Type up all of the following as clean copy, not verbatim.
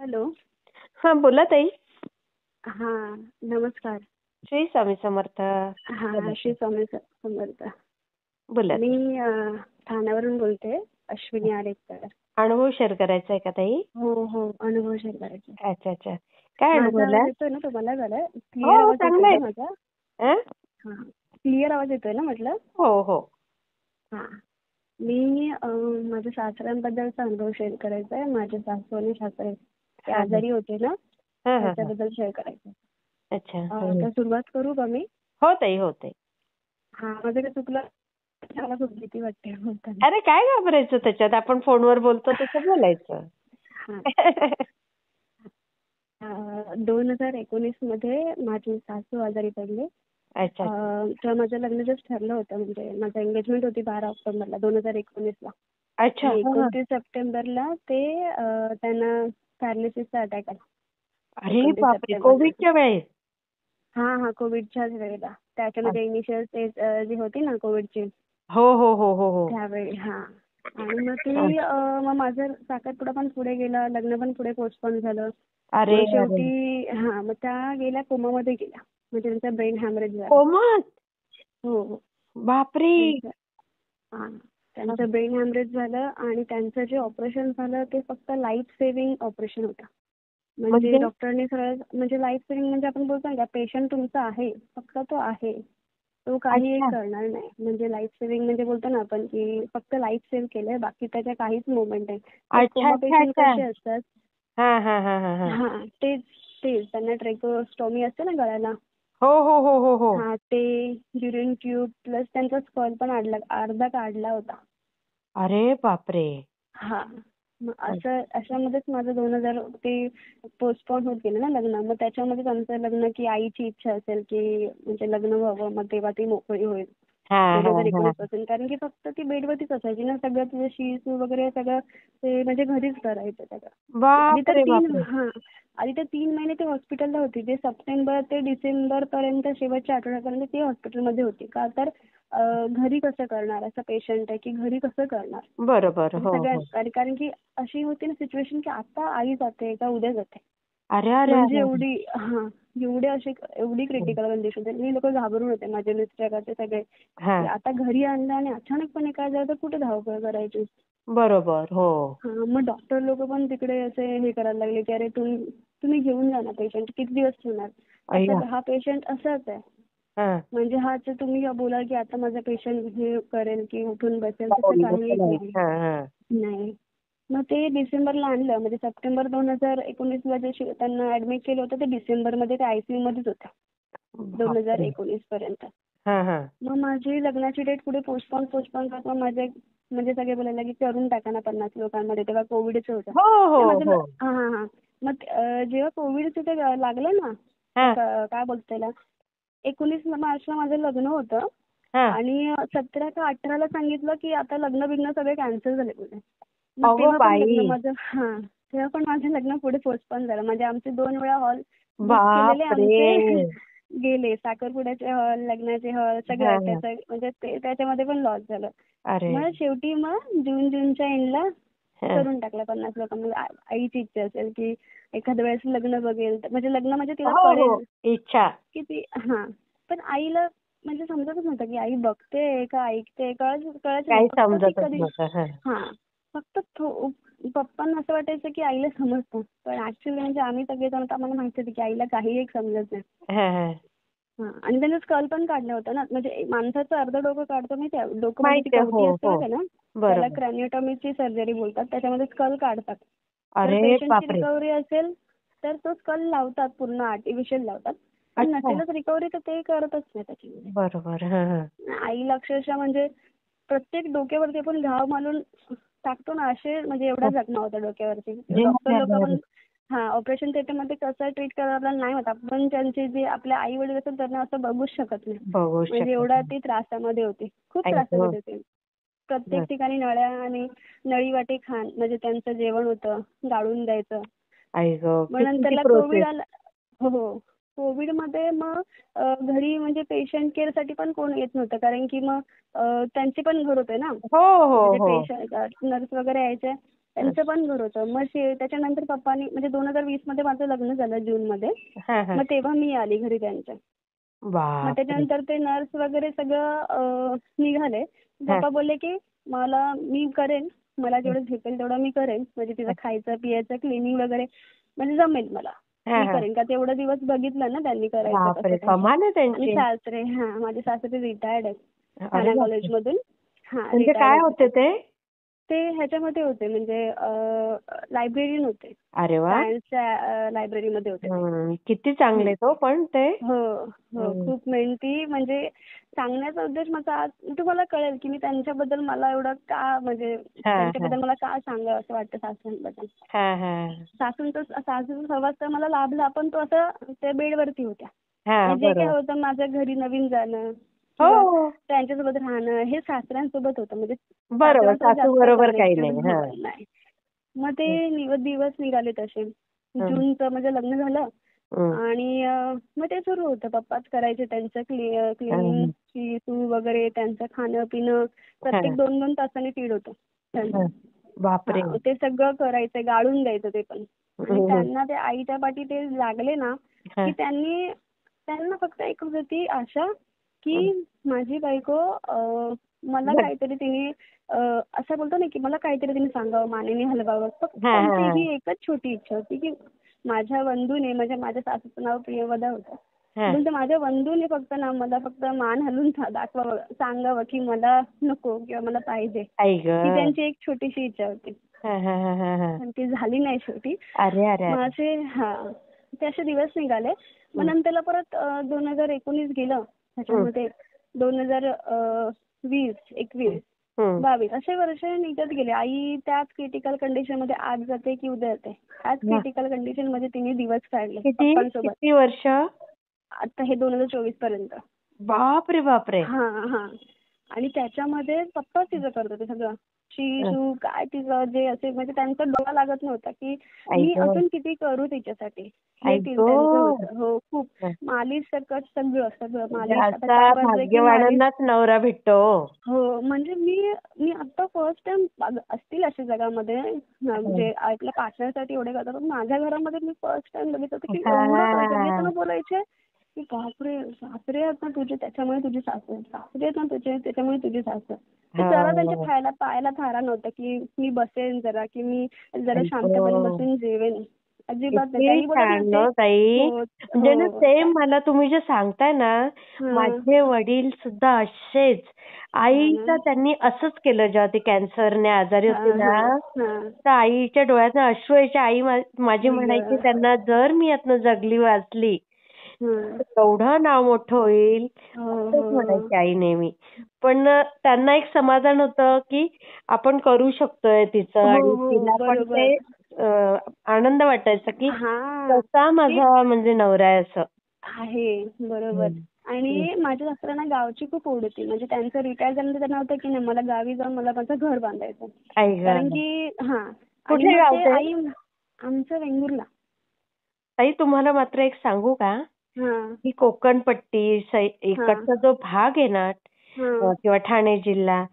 Hello. हा बोला ताई. हा, नमस्कार. श्री स्वामी समर्थ. हा, श्री स्वामी समर्थ. बोला ताई. मी ठाण्यावरून बोलते, अश्विनी आरेकर. अनुभव शेअर करायचा आहे का ताई? हो हो, अनुभव शेअर करायचा. अच्छा अच्छा. काय माझा अनुभवला? आवाज येतोय ना तुम्हाला? झालं हो क्लिअर हो, आवाज चांगला येतोय आहे. ना माझा? हं? हा, क्लिअर आवाज येतोय ना म्हटलं? हो हो. हा, मी माझ्या सासऱ्यांबद्दलचा अनुभव शेअर करायचा आहे. माझे सासू आणि सासरे ते हा हा आजारी होते ना, हा हा हा. त्याच्याबद्दल शेअर करायचं. अच्छा. हं. तर सुरुवात करू का मी? हो ताई, हो ताई. हा, माझं काय चुकलं? मला खूप भीती वाटते बोलताना. अरे काय घाबरायचं त्याच्यात, आपण फोनवर बोलतो तसं बोलायचं. हा. 2019 मध्ये माझी सासू आजारी पडली. अच्छा अच्छा. तेव्हा माझं लग्न जस्ट ठरलं होतं. म्हणजे माझं एंगेजमेंट होती 12 ऑक्टोबरला 2019ला. अच्छा. आणि हा हा. 29 सप्टेंबरला ते त्यांना पॅरालिसिसचा अटॅक आला. अरे 29 बापरे, सप्टेंबरला. कोविडच्या वेळेस? हा हा, कोविडच्याच वेळेला. त्याच्यामध्ये इनिशियल स्टेज जी होती ना कोविडची, हो हो हो हो हो. त्यावेळी. हा, आणि मग हा. मग माझं साखरपुडा पण पुढे गेला, लग्न पण पुढे पोस्टपोन झालं. अरे मग अरे. शेवटी मग त्या गेल्या कोमामध्ये गेल्या. म्हणजे त्यांचा ब्रेन हॅमरेज झाला. कोमत. हो हो. बापरे. त्यांचं हा, त्यांचं ब्रेन हॅमरेज झालं आणि त्यांचं जे ऑपरेशन झालं ते फक्त लाईफ सेव्हिंग ऑपरेशन होतं. म्हणजे म्हणजे? डॉक्टरने सरळ, म्हणजे लाईफ सेव्हिंग म्हणजे आपण बोलतो ना, पेशंट तुमचा आहे, फक्त तो आहे, तो काही एक अच्छा करणार नाही. म्हणजे लाईफ सेव्हिंग म्हणजे बोलतो ना आपण की फक्त लाईफ सेव्ह केलंय, बाकी त्याच्या काहीच मुवमेंट आहे. ते अच्छा कोमा अच्छा पेशंट अच्छा. कसे असतात? हा हा हा हा हा. हा, तेच तेच त्यांना ट्रेकोस्टॉमी असते ना गळ्याला. हो हो हो हो हो. हा, ते युरिन ट्यूब प्लस त्यांचा स्कल पण अर्धा काढला होता. अरे बापरे. हा, मग अशामध्येच माझं 2000 ते पोस्टपोन होत गेलं ना लग्न. मग त्याच्यामध्येच आमचं लग्न, की आईची इच्छा असेल की म्हणजे लग्न व्हावं, मग तेव्हा ती मोकळी होईल हा हा हा. 2019 पासून. कारण की फक्त ती बेडवरतीच असायची ना, सगळं तिचं शिसू वगैरे सगळं ते म्हणजे घरीच करायचं सगळं. बापरे बापरे. आधी तर 3 महिने ते हॉस्पिटलला होती. ते सप्टेंबर ते डिसेंबर पर्यंत, शेवटच्या आठवड्यापर्यंत ती हॉस्पिटलमध्ये होती. का तर घरी कसं करणार, असं पेशंट आहे की घरी कसं करणार. बरोबर. म्हणजे हो हो. कारण की अशी होती ना सिच्युएशन की आता आई जाते का उद्या जाते. अरे अरे म्हणजे अरे अरे. एवढी क्रिटिकल कंडिशन होती. मी लोक घाबरून होते, माझे मिस्टर ते सगळे, हा. की आता घरी आणलं आणि अचानकपणे काय झालं तर कुठे धावपळ करायची. बरोबर. हो. मग डॉक्टर लोक पण तिकडे असे हे करायला लागले की अरे तुम्ही घेऊन जा ना पेशंट, किती दिवस ठेवणार. अय्या. आता हा पेशंट असाच आहे, हा. म्हणजे तुम्ही बोला की आता माझा पेशंट हे करेल की उठून बसेल, तसं पावली काहीच बसलाय. नाही. हा हा. नाही. मग ते डिसेंबरला आणलं, म्हणजे सप्टेंबर 2019ला जे त्यांना ऍडमिट केलं होतं ते डिसेंबरमध्ये ते आयसीयू मध्येच होतं बापरे. 2019 पर्यंत. हा हा. मग माझी लग्नाची डेट पुढे पोस्टपोन करत मग माझे म्हणजे सगळे बोलायला की करून टाका ना 50 लोकांमध्ये. तेव्हा कोविडच होतं. हो हो ते माझं हो. हा. मग जेव्हा कोविडचं ते लागलं ना, हा काय बोलतो त्याला, 19 मार्चला माझं लग्न होतं. हा. आणि 17 का 18ला सांगितलं की आता लग्न बिग्न सगळे कॅन्सल झाले पुढे. मग अगो तेव्हा पण लग्न बाई. माझं तेव्हा पण माझं लग्न पुढे पोस्टपोन झालं. म्हणजे आमचे 2 वेळा हॉल बुक केलेले बापरे. आमचे गेले. साखरपुड्याचे हॉल, लग्नाचे हॉल हा सगळं हा. त्याचं म्हणजे त्याच्यामध्ये पण लॉस झालं. अरे. मग शेवटी जूनच्या एंडला हा. करून टाकला 50 लोकांमध्ये. आईची इच्छा असेल की एखाद्या वेळेस लग्न बघेल, म्हणजे तिला हो हो. कळेल इच्छा. की ती पण आईला म्हणजे समजतच नव्हतं की आई बघते का ऐकते, कळायचं नाही. काही फक्त ती समजतच कधी नव्हतं. हा. फक्त पप्पांना असं वाटायचं की आईला समजतं, पण ऍक्च्युअली म्हणजे आम्ही सगळेजण आम्हाला माहिती होतं की आईला काही एक समजत नाही. हा हा. आणि त्याने स्कल पण काढलं होतं ना, म्हणजे माणसाचं अर्ध डोकं काढतो माहिती, डोकं म्हणजे ती माहिती आहे. हो कवटी असते हो. माहिती ना, त्याला बरोबर. क्रॅनिओटॉमीची सर्जरी बोलतात. त्याच्यामध्ये स्कल काढतात. जर अरे पेशंटची बापरे. रिकव्हरी असेल तर तो स्कल लावतात, पूर्ण आर्टिफिशियल लावतात. पण अच्छा. नसेलच रिकव्हरी तर ते करतच नाही त्याच्यामध्ये. बरोबर. हा हा. आईला अक्षरशः म्हणजे प्रत्येक डोक्यावरती आपण घाव मारून टाकतो ना, असे म्हणजे एवढा हो. जखमा होता डोक्यावरती. अरे डॉक्टर अरे लोक अरे पण अरे. ऑपरेशन थिएटरमध्ये कसं ट्रीट करायला नाही होत. आपण त्यांचे जे आपले आई वडील असेल त्यांना असं बघूच शकत नाही. बघू म्हणजे शकत एवढा नाही. ती त्रासामध्ये होती, खूप आई गं. त्रासामध्ये होती. प्रत्येक ठिकाणी नळ्या आणि नळीवाटी खाण, म्हणजे त्यांचं जेवण होतं गाळून द्यायचं. आई गं, मग किती ती नंतरला कोविड प्रोसेस. आला. हो. कोविडमध्ये मग घरी म्हणजे पेशंट केअरसाठी पण कोण येत नव्हतं, कारण की मग त्यांचे पण घर होते ना, हो हो म्हणजे हो. पेशंट नर्स वगैरे यायचे. त्यांचं पण घर होतं. मग त्याच्यानंतर पप्पांनी म्हणजे 2020 मध्ये माझं लग्न झालं जूनमध्ये. हा हा. मग तेव्हा मी आली घरी त्यांच्या. मग बापरे. त्याच्यानंतर ते नर्स वगैरे सगळं निघाले. हा पप्पा बोलले की मी करेन, मला जेवढं झेपेल तेवढं मी करेन. म्हणजे तिचं खायचं पियाचं क्लिनिंग वगैरे म्हणजे जमेल मला. हा मी हा. करेन का तेवढं दिवस बघितलं ना त्यांनी करायचं कसं बापरे, काय. कमाल आहे आणि त्यांची. सासरे माझे सासरे रिटायर्ड आहेत अरे ठाणा बापरे. कॉलेजमधून. म्हणजे रिटायर्ड काय आहेत होते ते. ते? ते ह्याच्यामध्ये होते म्हणजे लायब्रेरियन होते. अरे वा. सायन्सच्या लायब्ररीमध्ये होते ते. किती चांगले तो पण ते. हो हो. खूप मेहनती. म्हणजे सांगण्याचा उद्देश माझा आज तुम्हाला कळेल की मी त्यांच्याबद्दल मला एवढं का म्हणजे हा हा. त्यांच्याबद्दल मला का सांगावं असं वाटतं सासऱ्यांबद्दल. हा हा. सासूचा सहवास तर मला लाभला, पण तो असं त्या बेडवरती होत्या. हा आणि जे काय बरोबर. होतं माझ्या घरी नवीन जाणं किंवा हो त्यांच्यासोबत राहणं हे सासऱ्यांसोबत होतं. म्हणजे बरोबर, सासऱ्यांसोबत सासू जास्त बरोबर काही कनेक्टेड नाही. हा. नाही. मग ते दिवस निघाले तसे. हं, जूनचं म्हणजे लग्न झालं. हं, आणि मग ते सुरू होतं. पप्पाच करायचे त्यांचं हं, क्लिनिंगची सून वगैरे, त्यांचं खाणं पिणं प्रत्येक हं, 2-2 तासांनी फीड होतं त्यांचं. हं. बापरे. ते सगळं करायचं, गाळून द्यायचं ते पण. आणि हं, त्यांना ते आईच्या पाठी ते लागले ना की हं, त्यांना फक्त एक होती आशा हं. की माझी बायको मला जग. काहीतरी तिने असं बोलतो ना की मला काहीतरी तिने सांगावं, मानेने हलवावं. फक्त हा त्यांची हा ही एकच छोटी इच्छा होती की माझ्या बंधूने माझ्या सासूचं नाव प्रियवदा होतं. हा. म्हणजे माझ्या बंधूने फक्त मला फक्त मान हलवून दाखवावं, सांगावं की मला नको किंवा मला पाहिजे. आई ग. ही त्यांची एक छोटीशी इच्छा होती. हा हा हा हा हा. पण ती झाली नाही शेवटी. अरे अरे मग अरे. ते असे दिवस निघाले. मग हं, नंतरला परत 2019 गेलं. हं, त्याच्यामध्ये 2020, 21, हं. 22 असे वर्ष निघत गेले. आई त्याच क्रिटिकल कंडिशनमध्ये आज जाते की उद्या जाते. त्याच हा. क्रिटिकल कंडिशनमध्ये तिने दिवस काढले किती पप्पांसोबत. किती वर्ष? आता हे 2024 पर्यंत. बापरे बापरे. हां. आणि त्याच्यामध्ये पप्पाच तिचं करत होते सगळं. हं. शी काय तिचं जे असेल म्हणजे त्यांचा डोळा लागत नव्हता की आई मी ग. अजून किती करू तिच्यासाठी. हे आई त्यांचं ग. होतं. हो खूप. हं. मालिश सकट सगळं म्हणजे मालिश. आता असा 4 वाजले की मालिश. भाग्यवानांनाच नवरा भेटतो. हो. म्हणजे मी आता फर्स्ट टाइम असतील अशा जगामध्ये हं. म्हणजे आपल्या पार्टनरसाठी एवढे करतात. पण माझ्या घरामध्ये मी फर्स्ट टाइम बघितलं होतं की एवढं करतात. मी हा. त्यांना बोलायचे की बापरे सासरे आहेत ना तुझे त्याच्यामुळे तुझी सासू, सासरे आहेत ना तुझे त्याच्यामुळे तुझी सासू. ते जरा हो. त्यांच्या पायाला थारा नव्हता की मी बसेन जरा की मी जरा आई शांतपणे ग. बसून जेवेन. अजिबात नाही. किती त्यांनी बोलत छान नव्हते. ना ताई. हो म्हणजे ना हो. सेम मला तुम्ही जे सांगताय ना, हां. माझे वडील सुद्धा असेच. हां ना. आईचं त्यांनी असंच केलं जेव्हा ती कॅन्सरने आजारी होती हां. ना, हां. तर आईच्या डोळ्यातनं अश्रू यायचे. आई माझी आई म्हणायची गं. त्यांना, जर मी यातनं जगली वाचली हं. तर एवढं नाव मोठं होईल, हो, असंच हो. म्हणायची आई नेहमी. पण त्यांना एक समाधान होतं की आपण करू शकतोय तिचं, हो, आणि हो. तिला पण बरोबर. ते आनंद वाटायचा की हां. कसा ते माझा म्हणजे नवरा आहे असं. आहे. बरोबर. हं. हं. आणि माझ्या सासऱ्यांना गावची खूप ओढ होती. म्हणजे त्यांचं रिटायर झाल्यानंतर त्यांना होतं की नाही मला गावी जाऊन मला माझं घर बांधायचं. आई कारण गं! की आणि कुठे मग गाव ते ते? आमचं वेंगुर्ला. ताई तुम्हाला मात्र एक सांगू का? हां. ही कोकणपट्टी हां. इकडचा जो भाग आहे ना, हां. किंवा ठाणे जिल्हा,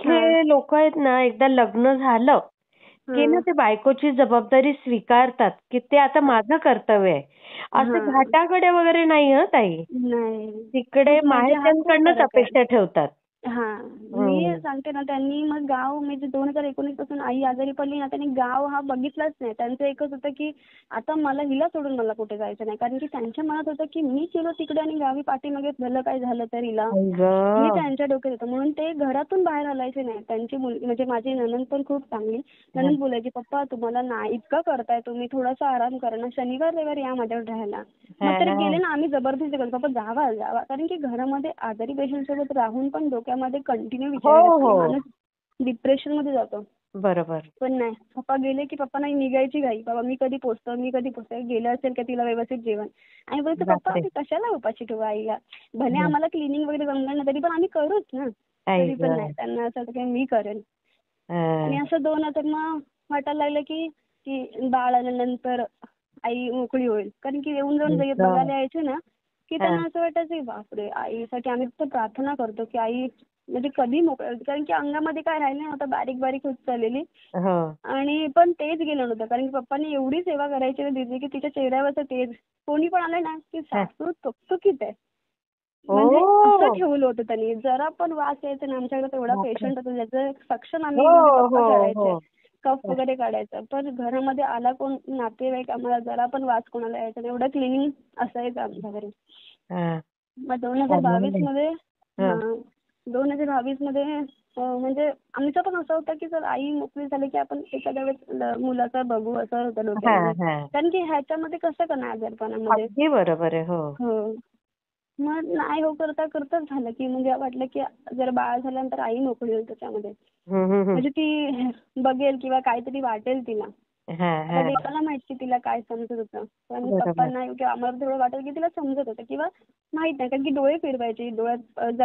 हां. इथले लोक आहेत ना, एकदा लग्न झालं की ना हां. ते बायकोची जबाबदारी स्वीकारतात की ते आता माझं कर्तव्य आहे. असं हां. घाटाकडे वगैरे नाही हं ताई. नाही. तिकडे खूप म्हणजे हा खूप माहेरच्यांकडनंच फरक आहे. अपेक्षा ठेवतात. मी हं. सांगते ना त्यांनी मग गाव म्हणजे 2019 पासून आई आजारी पडली ना त्यांनी गाव हा बघितलाच नाही. त्यांचं एकच होतं की आता मला हिला सोडून मला कुठे जायचं नाही. कारण की त्यांच्या मनात होतं की मी गेलो तिकडे आणि गावी पाठीमागे भलं काय झालं तर हिला. आई हे गं! त्यांच्या डोक्यात होतं. म्हणून ते घरातून बाहेर हलायचे नाही. त्यांची मुलगी म्हणजे माझी नणंद पण खूप चांगली. हं. नणंद बोलायची पप्पा तुम्हाला नाही इतकं करताय तुम्ही थोडासा आराम करा ना. शनिवार रविवार या माझ्यावर राहायला. मग तर गेले हां. ना आम्ही जबरदस्ती करतो पप्पा जावा. कारण की घरामध्ये आजारी पेशंटसोबत राहून पण डोक्यामध्ये कंटिन्यू हो, विचार येत असतात. हो. माणूस डिप्रेशनमध्ये जातो. बरोबर. पण नाही पप्पा गेले की पप्पांना निघायची घाई. बाबा मी कधी पोहोचतो. गेलं असेल का तिला व्यवस्थित जेवण. आणि बोलतो पप्पा बापरे! आम्ही कशाला उपाशी ठेवू आईला. भले हं. आम्हाला क्लिनिंग वगैरे जमणार नाही तरी पण आम्ही करूच ना. आई तरी पण नाही गं! त्यांना असं होतं की मी करेन. आणि हं. असं 2 आता मग वाटायला लागलं की की बाळ आल्यानंतर आई मोकळी होईल. कारण की येऊन जाऊन आई गं! बघायला यायचे ना की हां. त्यांना असं वाटायचं की बापरे आईसाठी आम्ही फक्त प्रार्थना करतो की आई म्हणजे कधी मोकळं, कारण की अंगामध्ये काय राहिलं नव्हतं, बारीक बारीक होत चाललेली. हो. आणि पण तेच गेलं नव्हतं, कारण की पप्पांनी एवढी सेवा करायची ना दीदी की तिच्या चेहऱ्यावरचं तेज. कोणी पण आलं ना की हं. सासू चकचकीत आहे. म्हणजे असं ओह! ठेवलं होतं त्यांनी. जरा पण वास यायचा ना, आमच्याकडे तेवढा बापरे! पेशंट होता ज्याचं सक्शन हो, आम्ही म्हणजे पप्पा हो, करायचे. हो. कफ वगैरे काढायचं. पण घरामध्ये आला कोण नातेवाईक, आम्हाला जरा पण वास कोणाला यायचा नाही. एवढं क्लिनिंग असायचं आमच्या घरी. हां. मग 2022 चांगलं आहे. मध्ये हं. हां, 2022 मध्ये म्हणजे आमचं पण असं होतं की जर आई मोकळी झाली की आपण एखाद्या वेळेस मुलाचा बघू, असं होतं हां, डोक्यामध्ये. हां. कारण की ह्याच्यामध्ये कसं करणार आजारपणामध्ये. अगदी बरोबर आहे. हो. हो. मग नाही हो करता करताच झालं की म्हणजे वाटलं की जर बाळ झाल्यानंतर आई मोकळी होईल त्याच्यामध्ये. हं, हं, हं. म्हणजे ती बघेल किंवा काहीतरी वाटेल तिला. हां, आता हां. देवाला माहित की तिला काय समजत होतं. पण बरोबर. पप्पांना किंवा आम्हाला थोडं वाटलं की तिला समजत होतं किंवा माहित नाही, कारण की डोळे फिरवायचे. डोळ्यात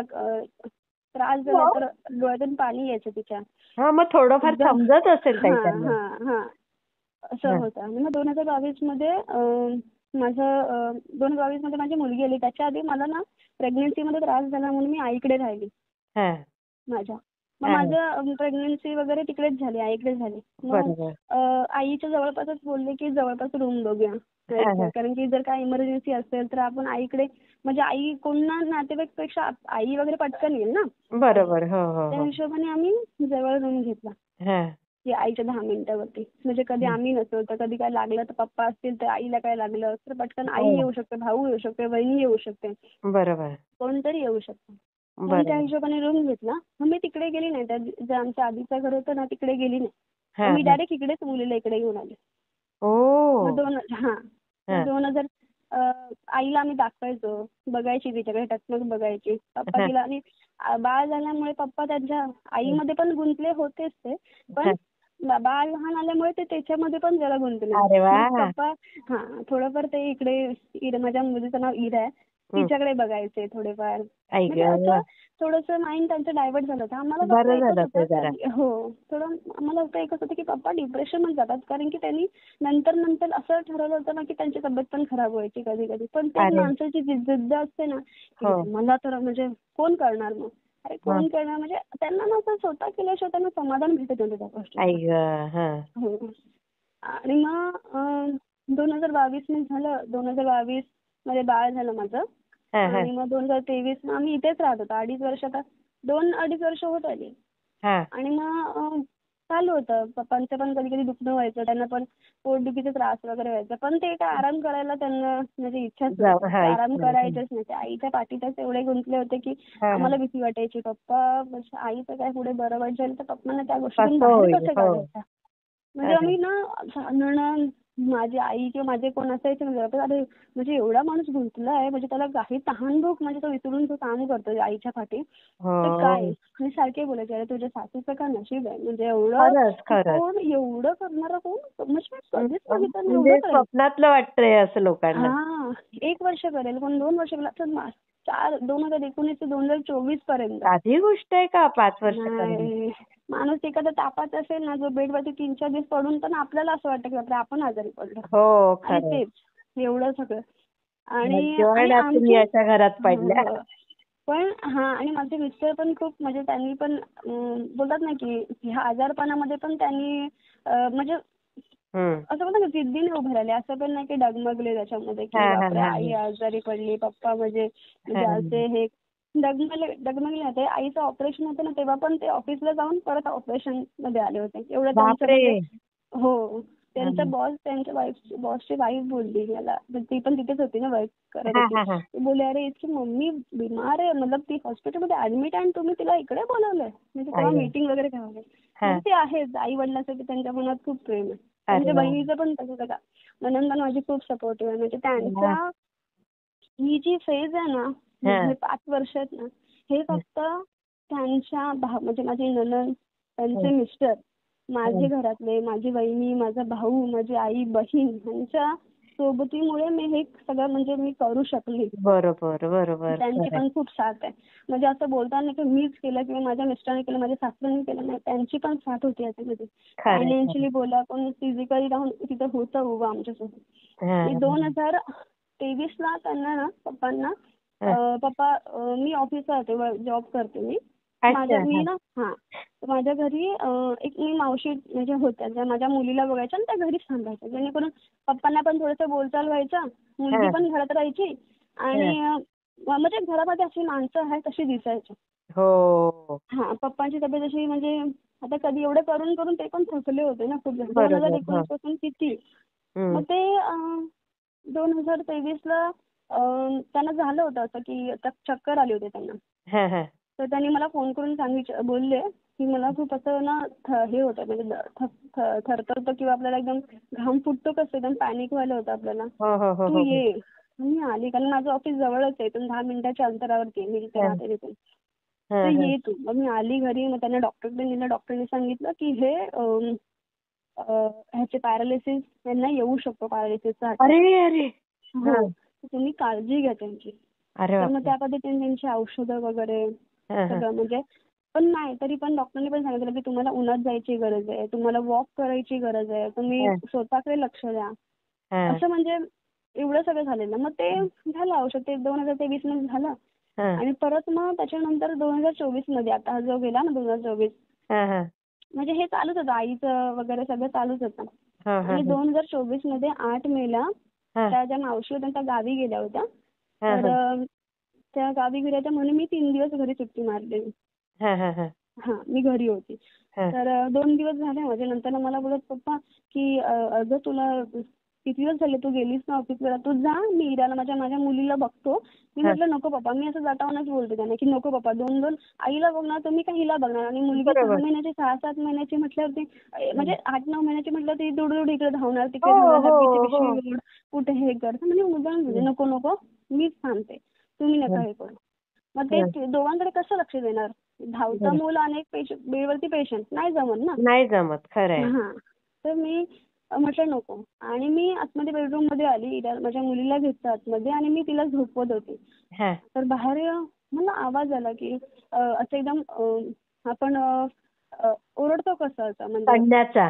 त्रास झाला हो. तर डोळ्यातून पाणी यायचं तिच्या. हां, मग थोडंफार एकदम समजत असेल काही हां, त्यांना. हां, हां. असं हं. होतं. आणि मग 2022 मध्ये माझं 2022 मध्ये माझी मुलगी आली. त्याच्या आधी मला ना प्रेग्नन्सीमध्ये त्रास झाला म्हणून मी आईकडे राहिली हां, माझ्या. मग हां. माझं प्रेग्नन्सी वगैरे तिकडेच झाली, आईकडेच झाली. मग बरोबर. आईच्या जवळपासच बोलले की जवळपास रूम बघूया हां, आईच्या. हां. कारण की जर काय इमर्जन्सी असेल तर आपण आईकडे, म्हणजे आई कोण ना नातेवाईकपेक्षा आई वगैरे पटकन येईल ना. बरोबर. हो, हो, त्या हो. हिशोबाने आम्ही जवळ रूम घेतला. हां. की आईच्या 10 मिनिटावरती. म्हणजे कधी हं. आम्ही नसलो तर कधी काय लागलं तर पप्पा असतील तर आईला काय लागलं तर पटकन आई हो. येऊ शकते, भाऊ येऊ शकते, वहिनी येऊ शकते, बरोबर. कोणतरी येऊ शकतं. म्हणून त्या बरोबर. हिशोबाने रूम घेतला. मग मी तिकडे गेली नाही. त्या जे आमचं आधीचं घर होतं ना तिकडे गेली नाही. मग हां, मी हां. डायरेक्ट इकडेच मुलीला इकडे घेऊन आले. ओह! मग हां. मग हां, 2000 आईला आम्ही दाखवायचो. बघायची तिच्याकडे टकमक बघायची. पप्पा हां, तिला आणि बाळ झाल्यामुळे पप्पा त्यांच्या हं. आईमध्ये पण गुंतले होतेच ते. पण हां. बाळ लहान आल्यामुळे ते त्याच्यामध्ये पण जरा गुंतले. अरे मग वाह! पप्पा हां, थोडंफार ते इकडे माझ्या मुलीचं नाव इरा आहे. हं. तिच्याकडे बघायचे थोडेफार. आई म्हणजे गं! असं थोडंसं माइंड त्यांचं डायव्हर्ट झालं होतं. आम्हाला फक्त बरं एकच झालं होतं ते जरा. हो, थोडं आम्हाला फक्त एकच होतं की पप्पा डिप्रेशनमध्ये जातात. कारण की त्यांनी नंतर असं ठरवलं होतं ना की त्यांची तब्येत पण खराब व्हायची कधी-कधी. पण तेच अरे! माणसाची जिद्द असते ना, की हो. नाही मला तर म्हणजे कोण करणार मग? अरे हं. कोण करणार म्हणजे त्यांना ना असं स्वतः केल्याशिवाय त्यांना समाधान भेटत नव्हतं त्या गोष्टीचं. आई गं! हां. हो. आणि मग 2022 मध्ये झालं. 2022 मध्ये बाळ झालं माझं. हां, हां. आणि मग 2023 आम्ही इथेच राहत होतो. 2.5 वर्ष आता 2-2.5 वर्ष होत आली. हां. आणि मग चालू होतं. पप्पांचं पण कधी-कधी दुखणं व्हायचं. त्यांना पण पोटदुखीचा त्रास वगैरे व्हायचा. पण ते काय आराम करायला त्यांना म्हणजे इच्छाच नव्हती. ते हां, आराम इच्छा नाही. करायचेच नाही. ते आईच्या पाठीतच एवढे गुंतले होते, की हां, हां. आम्हाला भीती वाटायची. पप्पा म्हणजे आईचं काय पुढे बरं वाईट झालं तर पप्पांना त्या गोष्टीतून कसं बाहेर होईल? कसं हो. काढायचं? म्हणजे अरे! आम्ही ना नणंद, माझी आई किंवा माझे कोण असायचे ना घरात, अरे म्हणजे एवढा माणूस गुंतलाय, म्हणजे त्याला काही तहानभूक म्हणजे तो विसरून तो काम करतो आईच्या पाठी. तर काय? हो. आणि सारखे बोलायचे, "अरे तुझ्या सासूचं काय नशीब आहे. म्हणजे एवढं खरंच, की खरंच. कोण एवढं करणारं कोण? म्हणजे मी कधीच बघितलं नाही एवढं म्हणजे करेल." स्वप्नातलं वाटतंय असं लोकांना. हां. 1 वर्ष करेल, कोण 2 वर्ष करेल. असं 2019 ते 2024 पर्यंत. साधी गोष्ट आहे का 5 वर्ष करणं? नाही. माणूस एखादा तापात असेल ना, जो बेडवरती 3-4 दिवस पडून पण आपल्याला असं वाटतं की बापरे आपण आजारी पडलो. हो, आणि खरंय. तेच एवढं सगळं. आणि आणि भाग्यवान तुम्ही आमचे अशा घरात पडल्या. हो. पण हां, आणि माझे मिस्टर पण खूप म्हणजे त्यांनी पण बोलतात ना की ह्या आजारपणामध्ये पण त्यांनी म्हणजे हं. असं म्हणतात ना जिद्दीने उभे राहिले. असं पण नाही की डगमगले त्याच्यामध्ये की हां, हां, बापरे हां, आई हां. आजारी पडली, पप्पा म्हणजे म्हणजे हां. असे हे डगमगले होते. आईचं ऑपरेशन होतं ना तेव्हा पण ते ऑफिसला जाऊन परत ऑपरेशनमध्ये आले होते. एवढं त्यांचं बापरे! म्हणजे हो. त्यांचा हां. बॉस त्यांच्या बॉसची वाईफ बोलली मला. ती पण तिथेच होती ना वर्क करत हां, होती. हां, हां. ती बोलली, "अरे इसकी मम्मी बीमार आहे. मतलब ती हॉस्पिटलमध्ये ॲडमिट आहे आणि तुम्ही तिला इकडे बोलावलंय." म्हणजे तेव्हा आई गं! मीटिंग वगैरे ठेवली. म्हणजे हां. ते आहेच. आई-वडिलांसाठी त्यांच्या मनात खूप प्रेम आहे. अरे त्यांच्या वाह! बहिणीचं पण तसंच आहे. नणंद पण माझी खूप सपोर्टिव्ह आहे. म्हणजे हां. त्यांचा ही जी फेज आहे ना, हां. हे 5 वर्ष आहेत ना, हे हं, फक्त त्यांच्या म्हणजे माझी नणंद, त्यांचे हं, मिस्टर, माझे हं. घरातले, माझी वहिनी, माझा भाऊ, माझी आई, बहीण ह्यांच्या सोबतीमुळे मी हे सगळं म्हणजे मी करू शकले. बरोबर, बरोबर. त्यांची खरंय. पण खूप साथ आहे. म्हणजे असं बोलता नाही की मीच केलं किंवा माझ्या मिस्टरांनी केलं, माझ्या सासऱ्यांनी केलं नाही. त्यांची पण साथ होती याच्यामध्ये. खरंय, खरंय. फायनान्शियली बोला, पण फिजिकली राहून तिथं होतं उभं आमच्यासोबत. हां, आणि हां. 2023 ला त्यांना ना पप्पांना हां. पप्पा मी ऑफिसला होते, जॉब करते मी. अच्छा. मी हा. ना माझ्या घरी एक मी मावशी म्हणजे होत्या ज्या माझ्या मुलीला बघायच्या आणि त्या घरीच थांबायच्या, जेणेकरून पप्पांना पण थोडंसं बोलचाल व्हायचं, मुलगी हा. पण घरात राहायची हा. आणि म्हणजे घरामध्ये अशी माणसं आहेत तशी दिसायची. हो. पप्पांची तब्येत अशी म्हणजे आता कधी एवढं करून करून ते पण थकले होते ना खूप. बरोबर. हो. 2019 पासून किती. मग हम्म. ते 2023ला त्यांना झालं होतं असं की चक्कर आली होती त्यांना. हा. हा. तर त्यांनी मला फोन करून बोलले की मला खूप असं ना हे होतं म्हणजे थरथरतं किंवा आपल्याला एकदम घाम फुटतो कसं एकदम पॅनिक व्हायला होतं आपल्याला. हो हो हो तू हो हो. ये. मी आली कारण माझं ऑफिस जवळच आहे, इथून 10 मिनिटाच्या अंतरावरती आहे, मी जिथे हा. राहते तिथून. हा. तर हा. ये तू. मग मी आली घरी. मग त्यांना डॉक्टरकडे नेलं. डॉक्टरने सांगितलं की हे ह्याचे पॅरालिसिस यांना येऊ शकतो, पॅरालिसिसचा अटॅक. अरे अरे. हो. हा. तर तुम्ही काळजी घ्या त्यांची. अरे तर मग बापरे. त्या पद्धतीने त्यांची औषधं वगैरे हा. हा. सगळं म्हणजे पण नाही तरी पण डॉक्टरने पण सांगितलं की तुम्हाला उन्हात जायची गरज आहे, तुम्हाला वॉक करायची गरज आहे, तुम्ही हा. स्वतःकडे लक्ष द्या. हा. असं म्हणजे एवढं सगळं झालेलं. मग ते झालं औषध ते 2023 मध्ये झालं. हा. आणि परत मग त्याच्यानंतर 2024 मध्ये आता हा जो गेला ना 2024 हा. हा. म्हणजे हे चालूच होतं आईचं वगैरे सगळं चालूच होतं. हा. हा. आणि 2024 मध्ये 8 मेला हा. त्या ज्या मावशी होत्या त्या गावी गेल्या होत्या. हा. तर हा. त्या गावी गेल्या होत्या म्हणून मी 3 दिवस घरी सुट्टी मारली. हा. हा. हा. मी घरी होती. हा. तर 2 दिवस झाले माझे. नंतर मला बोलत पप्पा की अगं तुला किती दिवस झाले तू गेलीस ना ऑफिसला, तू जा मी इराला माझ्या मुलीला बघतो. मी हा. म्हटलं नको पप्पा, मी असं जातानाच बोलते त्यांना की नको पप्पा, 2 आईला बघणार तर मी का हिला बघणार. आणि मुलगी 6 बरोबर. महिन्याची 6-7 महिन्याची म्हटल्यावरती हम्म. म्हणजे 8-9 महिन्याची म्हटलं ती दुडदुड इकडे धावणार हो तिकडे धावणार, हो लगेची हो. पिशवी ओढ कुठे हे कर. म्हणजे उदाहरण म्हणजे हम्म. नको नको मीच थांबते, तुम्ही नका हम्म. हे करू. मग हम्म. ते दोघांकडे कसं लक्ष देणार. धावतं बरं. मूल आणि एक बेडवरती पेशंट नाही जमत ना. नाही जमत. खरंय. तर मी म्हटलं नको. आणि मी आतमध्ये बेडरूम मध्ये आली. माझ्या मुलीला घेतलं आतमध्ये आणि मी तिला झोपवत होते. हा. तर बाहेर मला आवाज आला की असं एकदम आपण ओरडतो कसं असं म्हणजे काढण्याचा.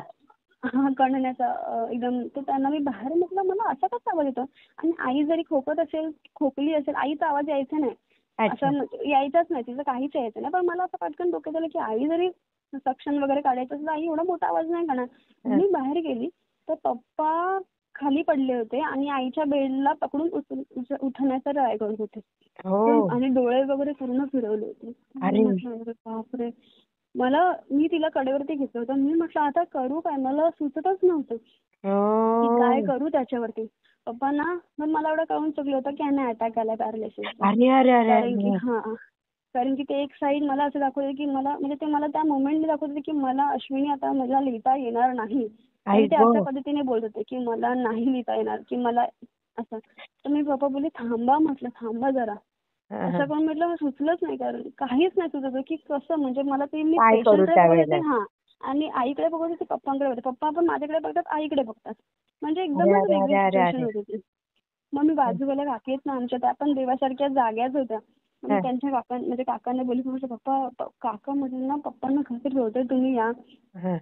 कणण्याचा एकदम. तर त्यांना मी बाहेर म्हटलं मला असा कसा आवाज येतो. आणि आई जरी खोकली असेल आईचा आवाज यायचा नाही. अच्छा. असं यायचाच नाही, तिचं काहीच यायचं नाही. पण मला असं पटकन डोक्यात आलं की आई जरी सक्शन वगैरे काढायचं असेल आई एवढा मोठा आवाज नाही करणार. हा. मी बाहेर गेली तर पप्पा खाली पडले होते आणि आईच्या बेडला पकडून उठवण्याचा ट्राय करत होते. हो. आणि डोळे वगैरे पूर्ण फिरवले होते. मी अरे. म्हटलं अरे बापरे. मी तिला कडेवरती घेतलं होतं. मी म्हटलं आता करू काय, मला सुचतच नव्हतं की काय हो. करू त्याच्यावरती. पप्पांना मग मला एवढं कळून चुकलं होतं की यांना अटॅक आला पॅरालिसिसचा. अरे अरे अरे अरे. कारण की ते एक साईड मला असं दाखवलं की मला म्हणजे ते मला त्या मोमेंटने दाखवत होते की मला अश्विनी आता मला लिहिता येणार नाही. आई आणि ते अशा गं. पद्धतीने बोलत होते की मला नाही लिहिता येणार की मला असं. तर मी पप्पा बोलले थांबा, म्हटलं थांबा जरा. हा. असं हा. पण म्हटलं सुचलंच नाही कारण काहीच नाही सुचत होतं की कसं म्हणजे मला ते मी काय करू पेशंटकडे बघत त्यावेळेला. होते आणि आईकडे बघत होते, पप्पांकडे बघत. पप्पा पण माझ्याकडे बघतात, आईकडे बघतात. म्हणजे अरे एकदमच अरे वेगळी अरे अरे सिच्युएशन अरे. होती ती. मग मी बाजूवाल्या काकी आहेत ना आमच्या, त्या पण देवासारख्या जाग्याच होत्या. मग मी हा. त्यांच्या म्हणजे काकांना बोलली म्हटलं पप्पा काका म्हटलं ना पप्पांना खरंच होतंय तुम्ही या. हा.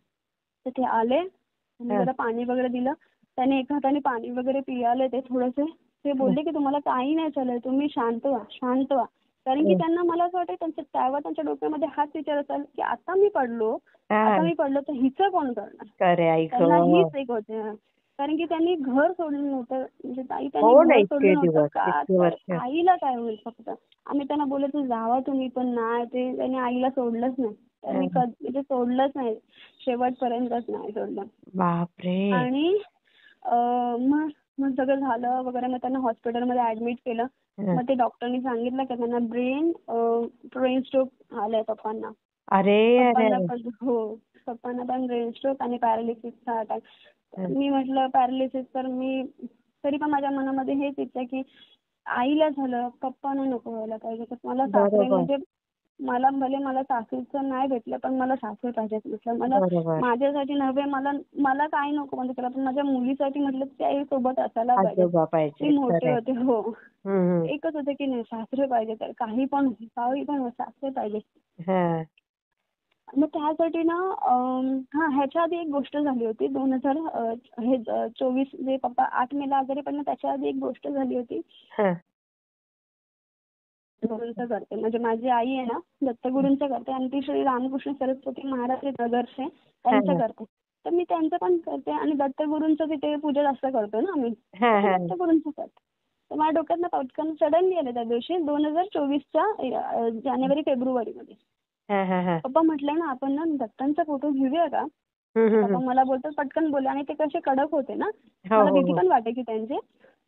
तर ते आले आणि हा. जरा पाणी वगैरे दिलं. त्याने एका हाताने पाणी वगैरे पियाले ते थोडेसे. ते बोलले की तुम्हाला काही नाही चाललंय, तुम्ही शांत व्हा, शांत व्हा. कारण की त्यांना मला असं वाटतं त्यांच्या डोक्यामध्ये हाच विचार असेल की आता मी पडलो तर हिचं कोण करणार. खरे आई त्यांना गं. हीच एक होते. कारण की त्यांनी घर सोडलं नव्हतं म्हणजे ताई त्यांनी हो ना, घर सोडलं इतके नव्हतं दिवस का इतके तर वर्ष. आईला काय होईल फक्त. आम्ही त्यांना बोललो जावा तुम्ही, पण नाही ते त्यांनी आईला सोडलंच नाही. त्यांनी हा. म्हणजे सोडलंच नाही, शेवटपर्यंतच नाही सोडलं. बापरे. आणि मग मग सगळं झालं वगैरे. मग त्यांना हॉस्पिटलमध्ये ऍडमिट केलं. हा. मग ते डॉक्टरनी सांगितलं की त्यांना ब्रेन स्ट्रोक आलाय पप्पांना. अरे अरे पप्पांना अरे. पण पप्पांना पण ब्रेन स्ट्रोक आणि पॅरालिसिसचा अटॅक. हा. मी म्हटलं पॅरालिसिस तर मी तरी पण माझ्या मनामध्ये हेच इच्छा की आईला झालं पप्पांना नको व्हायला पाहिजे. तर मला सासरे बरोबर. म्हणजे मला सासूचं नाही भेटलं पण मला सासरे पाहिजेत. म्हटलं मला बरोबर. माझ्यासाठी नव्हे, मला काय नको म्हणजे त्याला, पण माझ्या मुलीसाठी म्हटलं ते आई सोबत असायला पाहिजे. आजोबा ती पाहिजे. मोठे खरंय. होते. हो. हम्म. एकच होते की नाही सासरे पाहिजे, तर काही पण सासरे पाहिजे. हा. मग त्यासाठी ना ह्याच्या आधी एक गोष्ट झाली होती 2024 जे पप्पा 8 मेला आजारी पडले त्याच्या आधी एक गोष्ट झाली होती. हा. गुरूंचं करते. म्हणजे माझी आई आहे ना दत्तगुरूंचं करते आणि ती श्री रामकृष्ण सरस्वती महाराज नगरचे हा त्यांचं हा करते. तर मी त्यांचं पण करते आणि दत्तगुरूंचं तिथे पूजा जास्त करतो ना आम्ही. हा तर हा दत्तगुरूंचं करते. तर माझ्या डोक्यात पटकन सडनली आलं त्या दिवशी 2024च्या जानेवारी-फेब्रुवारीमध्ये. हा हा हा पप्पा म्हटलं ना आपण ना दत्तांचा फोटो घेऊया का? पप्पा हम्म. मला बोलतात पटकन बोलले आणि ते कसे कडक होते ना. हो मला हो भीती हो. पण वाटायची त्यांची.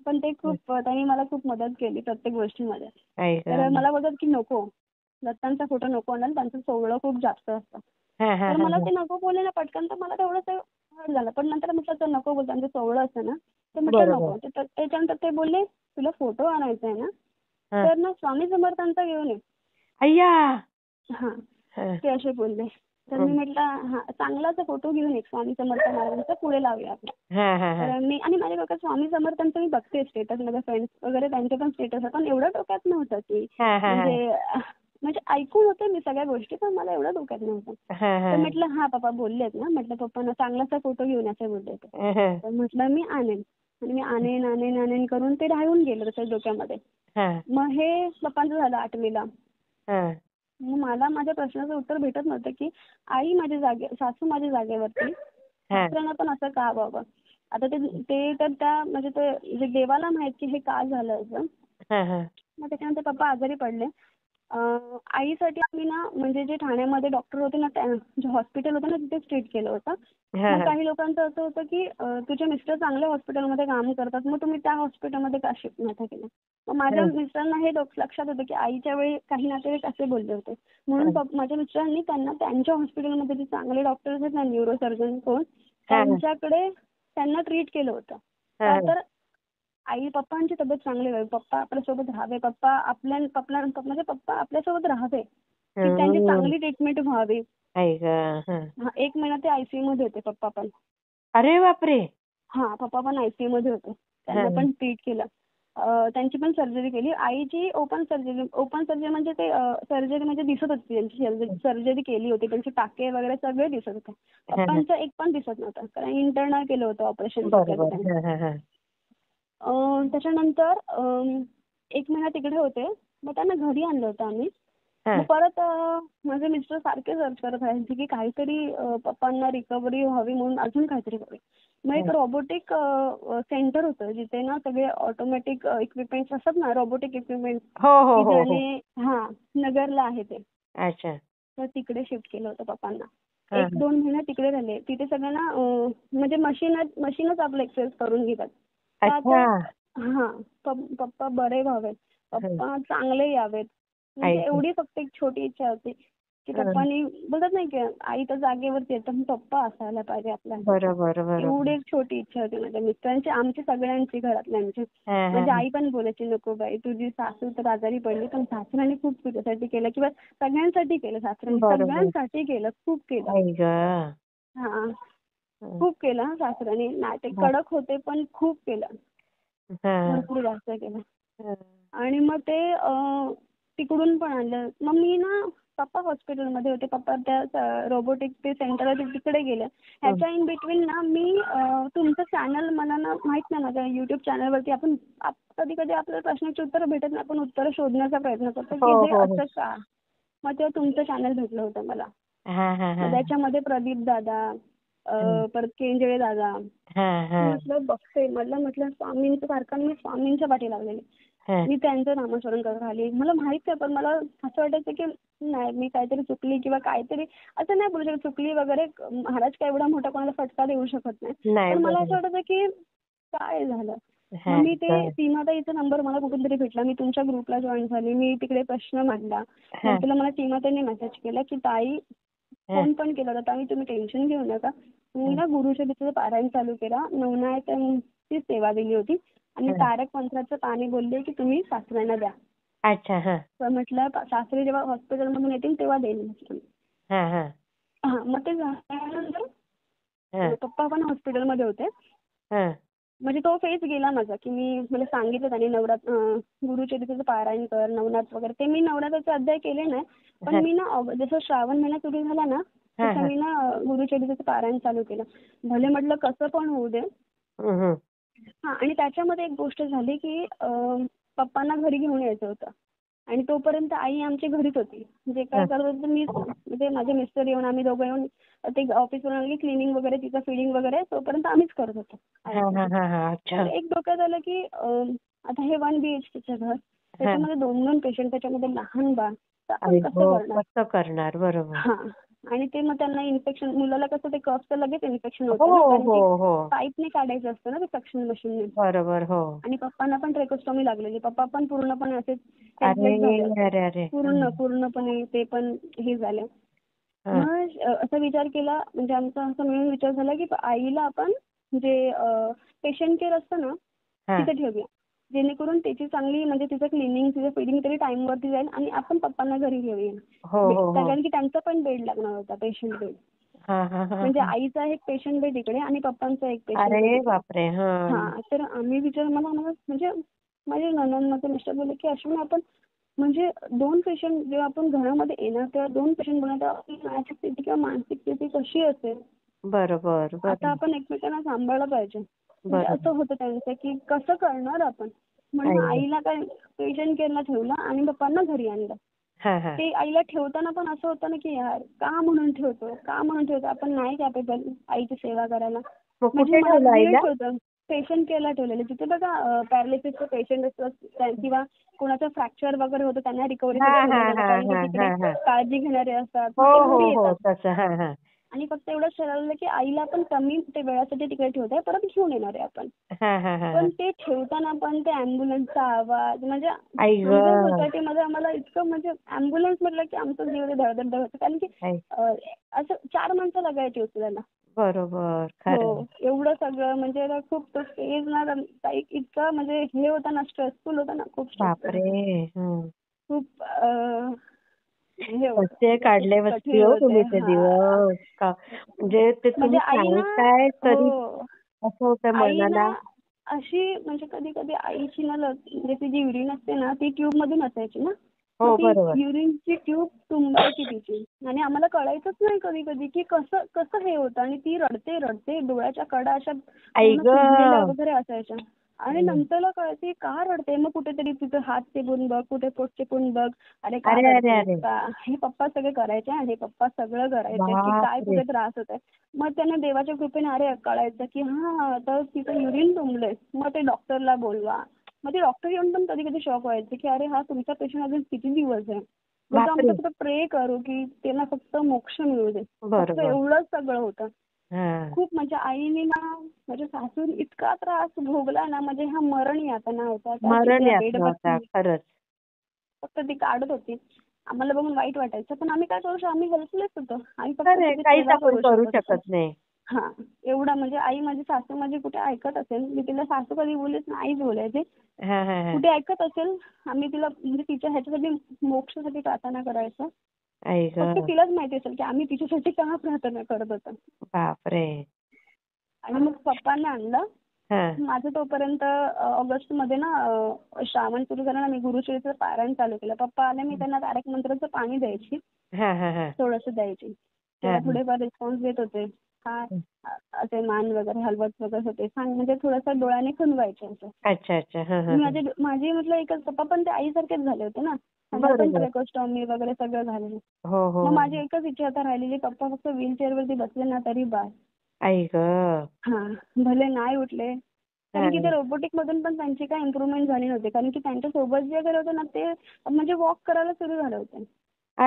पण ते त्यांनी मला खूप मदत केली प्रत्येक गोष्टीमध्ये. ऐक. तर मला बोलतात की नको. दत्तांचा फोटो नको आणाल त्यांचं सोवळं खूप जास्त असतं. हा हा तर हा मला हा. ते नको बोलले ना पटकन तर मला तेवढंसं हर्ट झालं. पण नंतर म्हटलं तर नको बोल त्यांचं सोवळं असतं ना. तर म्हटलं बरोबर. नको. त्याच्यानंतर ते बोलले तुला फोटो आणायचा आहे ना हा. तर ना स्वामी समर्थांचा घेऊन ये. अय्या. हां. हा. ते असे बोलले. तर मी हम्म. म्हटलं हां चांगलाच फोटो घेऊन ये स्वामी समर्थ महाराजांचा पुढे लावूया आपण. हा हा हा तर मी आणि माझ्या डोक्यात स्वामी समर्थांचं मी बघते स्टेटस माझ्या फ्रेंड्स वगैरे त्यांचे पण स्टेटस आहे. पण एवढं डोक्यात नव्हतं की हा हा हा म्हणजे ऐकून होते मी सगळ्या गोष्टी पण मला एवढं डोक्यात नव्हतं. हा तर हा म्हटलं हां पप्पा बोललेत ना. म्हटलं पप्पांना चांगलासा फोटो घेऊन यायचा बोलले ते. हा तर म्हटलं मी आणेन. आणि मी आणेन करून ते राहून गेलं त्याच्या डोक्यामध्ये. हा मग हे पप्पांचं झालं 8वीला. हा मग मला माझ्या प्रश्नाचं उत्तर भेटत नव्हतं की आई सासू माझ्या जागेवरती हा सासऱ्यांना पण असं का बाबा. आता ते तर त्या म्हणजे ते देवाला माहित की हे का झालं असं. हा हा मग त्याच्यानंतर पप्पा आजारी पडले. आईसाठी आम्ही ना म्हणजे जे ठाण्यामध्ये डॉक्टर होते ना जे हॉस्पिटल होतं ना तिथे ट्रीट केलं होतं. हा मग हा काही लोकांचं असं होतं की तुझे मिस्टर चांगल्या हॉस्पिटलमध्ये काम करतात मग तुम्ही त्या हॉस्पिटलमध्ये का शिफ्ट नव्हता केलं. मग माझ्या मिस्टरांना हे लक्षात होतं की आईच्या वेळी काही नातेवाईक असे बोलले होते. म्हणून माझ्या मिस्टरांनी त्यांना त्यांच्या हॉस्पिटलमध्ये जे चांगले डॉक्टर्स आहेत ना न्यूरोसर्जन कोण हा त्यांच्याकडे त्यांना ट्रीट केलं होतं. हा का तर पप्पांची तब्येत चांगली व्हावी. पप्पा आपल्यासोबत राहावे. म्हणजे पप्पा आपल्यासोबत राहावे. की त्यांची चांगली ट्रीटमेंट व्हावी. ऐक. हां 1 महिना ते आयसीयू मध्ये होते पप्पा पण. अरे बापरे. हां पप्पा पण आयसीयू मध्ये होते. हा त्यांना पण ट्रीट केलं. त्यांची पण सर्जरी केली. आईची ओपन सर्जरी म्हणजे ते सर्जरी म्हणजे दिसत होती त्यांची सर्जरी केली होती. त्यांचे टाके वगैरे सगळे दिसत होते. हा हा पप्पांचं एक पण दिसत नव्हतं. कारण इंटर्नल केलं होतं ऑपरेशन डोक्याचं बरोबर. त्यांनी. हा हा हा त्याच्यानंतर 1 महिना तिकडे होते. मग त्यांना घरी आणलं होतं आम्ही. हा मग परत माझे मिस्टर सारखे सर्च करत राहायचे की काहीतरी पप्पांना रिकव्हरी व्हावी म्हणून अजून काहीतरी व्हावी. मग एक रोबोटिक सेंटर होतं जिथे ना सगळे ऑटोमॅटिक इक्विपमेंट्स असतात ना रोबोटिक इक्विपमेंट हो हो की हो हो. ज्याने हां नगरला आहे ते. अच्छा. तर तिकडे शिफ्ट केलं होतं पप्पांना. हा हा 1-2 महिने तिकडे राहिले. तिथे सगळ्यांना म्हणजे मशीनच आपलं एक्सरसाइज करून घेतात. का अच्छा. तर हां पप्पा बरे व्हावेत. हं. पप्पा चांगले यावेत. म्हणजे ऐक. एवढी फक्त एक छोटी इच्छा होती की हं. पप्पांनी बोलतात नाही की आई तर जागेवरती आहे तर पप्पा असायला पाहिजे आपल्यासाठी. बरोबर एवढी बरोबर. एक छोटी इच्छा होती माझ्या मिस्टरांची आमची सगळ्यांची घरातल्यांची. हा हा माझी हा आई पण बोलायची नको बाई तुझी सासू तर आजारी पडली पण सासऱ्याने खूप तुझ्यासाठी केलं किंवा सगळ्यांसाठी केलं सासऱ्याने बरोबर. सगळ्यांसाठी केलं खूप केलं. ऐक. हां हं. खूप केलं हां सासऱ्याने. नाते हा कडक होते पण खूप केलं. हा भरपूर जास्त केलं. हा आणि मग ते तिकडून पण आणलं. मग मी ना पप्पा हॉस्पिटलमध्ये होते. पप्पा त्या रोबोटिक ते सेंटर आहे तिकडे गेले. ह्याच्या इन बिटवीन ना मी तुमचं चॅनल मला ना माहित नाही माझ्या युट्यूब चॅनलवरती आपण कधी-कधी आपल्याला प्रश्नाची उत्तरं भेटत नाही. आपण उत्तरं शोधण्याचा प्रयत्न करतो हो की हे हो हो. असं का? मग तेव्हा तुमचं चॅनल भेटलं होतं मला. हा हा हा मग त्याच्यामध्ये प्रदीप दादा हं. परत केंजळे दादा. हा हा मी म्हटलं बघते. मला म्हटलं स्वामींचं सारखं मी स्वामींच्या पाठी लागलेले. हा मी त्यांचं नामस्मरण करत राहिली. मला माहित आहे पण मला असं वाटायचं की नाही मी काहीतरी चुकली किंवा काहीतरी असं नाही बोलू शकत चुकली वगैरे. महाराज काय एवढा मोठा कोणाला फटका देऊ शकत नाही. नाही पण मला असं बरोबर. वाटायचं की काय झालं? मग हा मी ते हा सीमाताईचा नंबर मला कुठून तरी भेटला. मी तुमच्या ग्रुपला जॉईन झाली. मी तिकडे प्रश्न मांडला. हा नंतर मला सीमाताईने मेसेज केला की ताई हा फोन पण केला होता. ताई तुम्ही टेन्शन घेऊ नका. मी हा ना गुरुचरित्राचं पारायण चालू केला. नवनाथांची सेवा दिली होती आणि हा. तारक मंत्राचं पाणी बोलले की तुम्ही सासऱ्यांना द्या. अच्छा. हा तर म्हटलं सासरे जेव्हा हॉस्पिटलमधून येतील तेव्हा देईन म्हटलं. हा हा हां मग ते झाल्यानंतर हा पप्पा पण हॉस्पिटलमध्ये होते. हा म्हणजे तो फेज गेला माझा की मला सांगितलं त्यांनी गुरुचरित्राचं पारायण कर नवनाथ वगैरे. ते मी नवनाथाचे अध्याय केले नाही. पण हा मी ना जसं श्रावण महिना सुरू झाला ना हा तसं हा. मी ना गुरुचरित्राचं पारायण चालू केलं. भले म्हटलं कसं पण होऊ दे. हम्म. हां आणि त्याच्यामध्ये एक गोष्ट झाली की पप्पांना घरी घेऊन यायचं होतं. आणि तोपर्यंत आई आमच्या घरीच होती. जे काय करत होते मी म्हणजे माझे मिस्टर येऊन आम्ही दोघं येऊन ते ऑफिसवरून आले क्लिनिंग वगैरे तिचं फीडिंग वगैरे तोपर्यंत आम्हीच करत होतो आईसाठी. अच्छा. तर एक डोक्यात आलं की आता हे 1 BHKचं घर, त्याच्यामध्ये 2 पेशंट, त्याच्यामध्ये लहान बाळ, तर आपण कसं करणार? कसं करणार? बरोबर. हा. आणि ते मग त्यांना इन्फेक्शन, मुलाला कसं ते कफचं लगेच इन्फेक्शन होतं हो ना, कारण हो की हो पाईपने काढायचं असतं ना ते सक्शन मशीनने. बरोबर. हो. आणि पप्पांना पण ट्रेकोस्टॉमी लागलेली. पप्पा पण पूर्णपणे असे अरे हेल्पलेस झाले होते. अरे अरे पूर्णपणे ते पण हे झाले. हा. मग असा विचार केला, म्हणजे आमचा असा मिळून विचार झाला की आईला आपण जे पेशंट केअर असतं ना हा. तिथे ठेवूया, जेणेकरून त्याची चांगली म्हणजे तिचं क्लिनिंग तिचं फीडिंग तरी टाइमवरती जाईल आणि आपण पप्पांना घरी घेऊया. हो हो हो कारण की त्यांचा पण बेड लागणार होता, पेशंट बेड. हा हा हा म्हणजे हा. आईचा एक पेशंट बेड इकडे आणि पप्पांचा एक पेशंट बेड अरे इकडे. बापरे. हा. हा. तर आम्ही विचार मला म्हणजे माझे नणंद माझे मिस्टर बोलले की अश्विनी आपण म्हणजे 2 पेशंट जेव्हा आपण घरामध्ये येणार तेव्हा 2 पेशंट बनवता आपली मानसिक स्थिती किंवा मानसिक स्थिती कशी असेल, बरोबर आता बरोबर आपण एकमेकांना सांभाळलं पाहिजे. म्हणजे बरोबर. असं होतं त्यांचं की कसं करणार आपण. म्हणून आई. आईला काय पेशंट केअरला ठेवलं आणि पप्पांना घरी आणलं. हा हा. ते आईला ठेवताना पण असं होतं ना की यार का म्हणून ठेवतो आपण नाही कॅपेबल आईची सेवा करायला. मग म्हणजे कुठे मनात ठेवलं आईला? गिल्ट होतं. पेशंट केअरला ठेवलेले तिथे बघा पॅरालिसिसचे पेशंट असतात किंवा कोणाचं फ्रॅक्चर वगैरे होतं त्यांना हा रिकव्हरीसाठी हा ठेवलं जातं, हा कारण की हा तिकडे हा हा. काळजी घेणारे असतात, हो मग ते हो घरी हो येतात. तसं. हा हा आणि फक्त एवढंच ठरवलं की आईला पण कमी ते वेळासाठी तिकडे ठेवतोय, परत घेऊन येणार आहे आपण. हा हा हा पण हा. ते ठेवताना पण ते अँब्युलन्सचा आवाज म्हणजे आई ग. आमच्या सोसायटीमध्ये आम्हाला इतकं म्हणजे अँब्युलन्स म्हटलं की आमचं जीव धडधड होतं, कारण की आई. असं 4 माणसं लागायची उचलायला. बरोबर. खरं. हो. एवढं सगळं म्हणजे ना खूप तो स्टेज ना ताई इतकं म्हणजे हे होतं ना, स्ट्रेसफुल होतं ना, खूप स्ट्रेसफुल बापरे. होतं. हं. खूप हे होतं कसे म्हणजे खूप काढले कठीण मस्ती हो होते. तुम्ही ते हां. दिवस का म्हणजे ते म्हणजे तुम्ही आई ना सांगताय तरी हो. असं होतं आई मनाला. ना अशी म्हणजे कधी-कधी आईची ना म्हणजे ती जी युरिन असते ना ती ट्यूबमधून असायची ना. मग हो ती बरोबर. युरिनची ट्यूब तुंबायची तिची आणि आम्हाला कळायचंच नाही कधी-कधी की कसं कसं हे होतं आणि ती रडते डोळ्याच्या कडा अशा आई पूर्ण ग. सुजलेल्या वगैरे असायच्या. आणि आई. नंतरला कळते का रडते, मग कुठेतरी तिचं हात चेपून बघ, कुठे पोट चेपून बघ, अरे का अरे अरे रडते अरे. का, हे पप्पा सगळे करायचे आणि हे पप्पा सगळं करायचे की काय बापरे. कुठे त्रास होत आहे. मग त्यांना देवाच्या कृपेने अरे कळायचं की हा तर तिचं युरिन तुंबलंय, मग ते डॉक्टरला बोलवा. मग ते डॉक्टर येऊन पण कधी कधी शॉक व्हायचे की अरे हा तुमचा पेशंट अजून किती दिवस आहे. मग आमचं बापरे. फक्त प्रे करू की त्यांना फक्त मोक्ष मिळू दे, फक्त बरोबर. एवढंच सगळं होतं. हा. खूप म्हणजे आईने ना माझ्या सासून इतका त्रास भोगला ना, म्हणजे हा मरण यातना होता त्या मरण तिथे यातना होता बेडवरती. खरंच. फक्त ती काढत होती. आम्हाला बघून वाईट वाटायचं, पण आम्ही काय करू शकतो, आम्ही हेल्पलेस होतो. आम्ही फक्त खरंय तिची काहीच सेवा आपण करू करू शकत होतो. शकत नाही. हां. एवढा म्हणजे आई माझी सासू माझी कुठे ऐकत असेल, मी तिला सासू कधी बोललीच नाही, आईच बोलायचे. हा हा हा. कुठे ऐकत असेल, आम्ही तिला म्हणजे तिच्या ह्याच्यासाठी मोक्षासाठी प्रार्थना करायचो. आई फक्त ग. तिलाच माहिती असेल की आम्ही तिच्यासाठी का प्रार्थना करत होतो. बापरे. आणि मग पप्पांना आणलं. हा माझं तोपर्यंत ऑगस्टमध्ये ना श्रावण सुरू झालं ना, मी गुरुचरित्र पारायण चालू केलं. पप्पा आले, मी त्यांना तारक मंत्राचं पाणी द्यायची, हा हा हा थोडंसं द्यायची. हा तेव्हा थोडेफार रिस्पॉन्स देत होते. हा. असे मान वगैरे हलवत वगैरे होते. म्हणजे थोडंसं डोळ्याने खुणवायचे असं. अच्छा अच्छा. हा हा हा. माझी म्हटलं एकच, पप्पा पण ते आईसारखेच झाले होते ना, त्यांना पण बरोबर. ट्रेकोस्टॉमी वगैरे सगळं झालेलं. हो हो मग हो. माझी एकच इच्छा आता राहिलेली, पप्पा फक्त व्हीलचेअरवरती बसले ना तरी बास. आई ग. हां. भले नाही उठले, हा. कारण की ते रोबोटिक मधून पण त्यांची काही इम्प्रूव्हमेंट झाली नव्हती, कारण की त्यांच्या सोबत जे करत होते ना ते म्हणजे वॉक करायला सुरू झाले होते.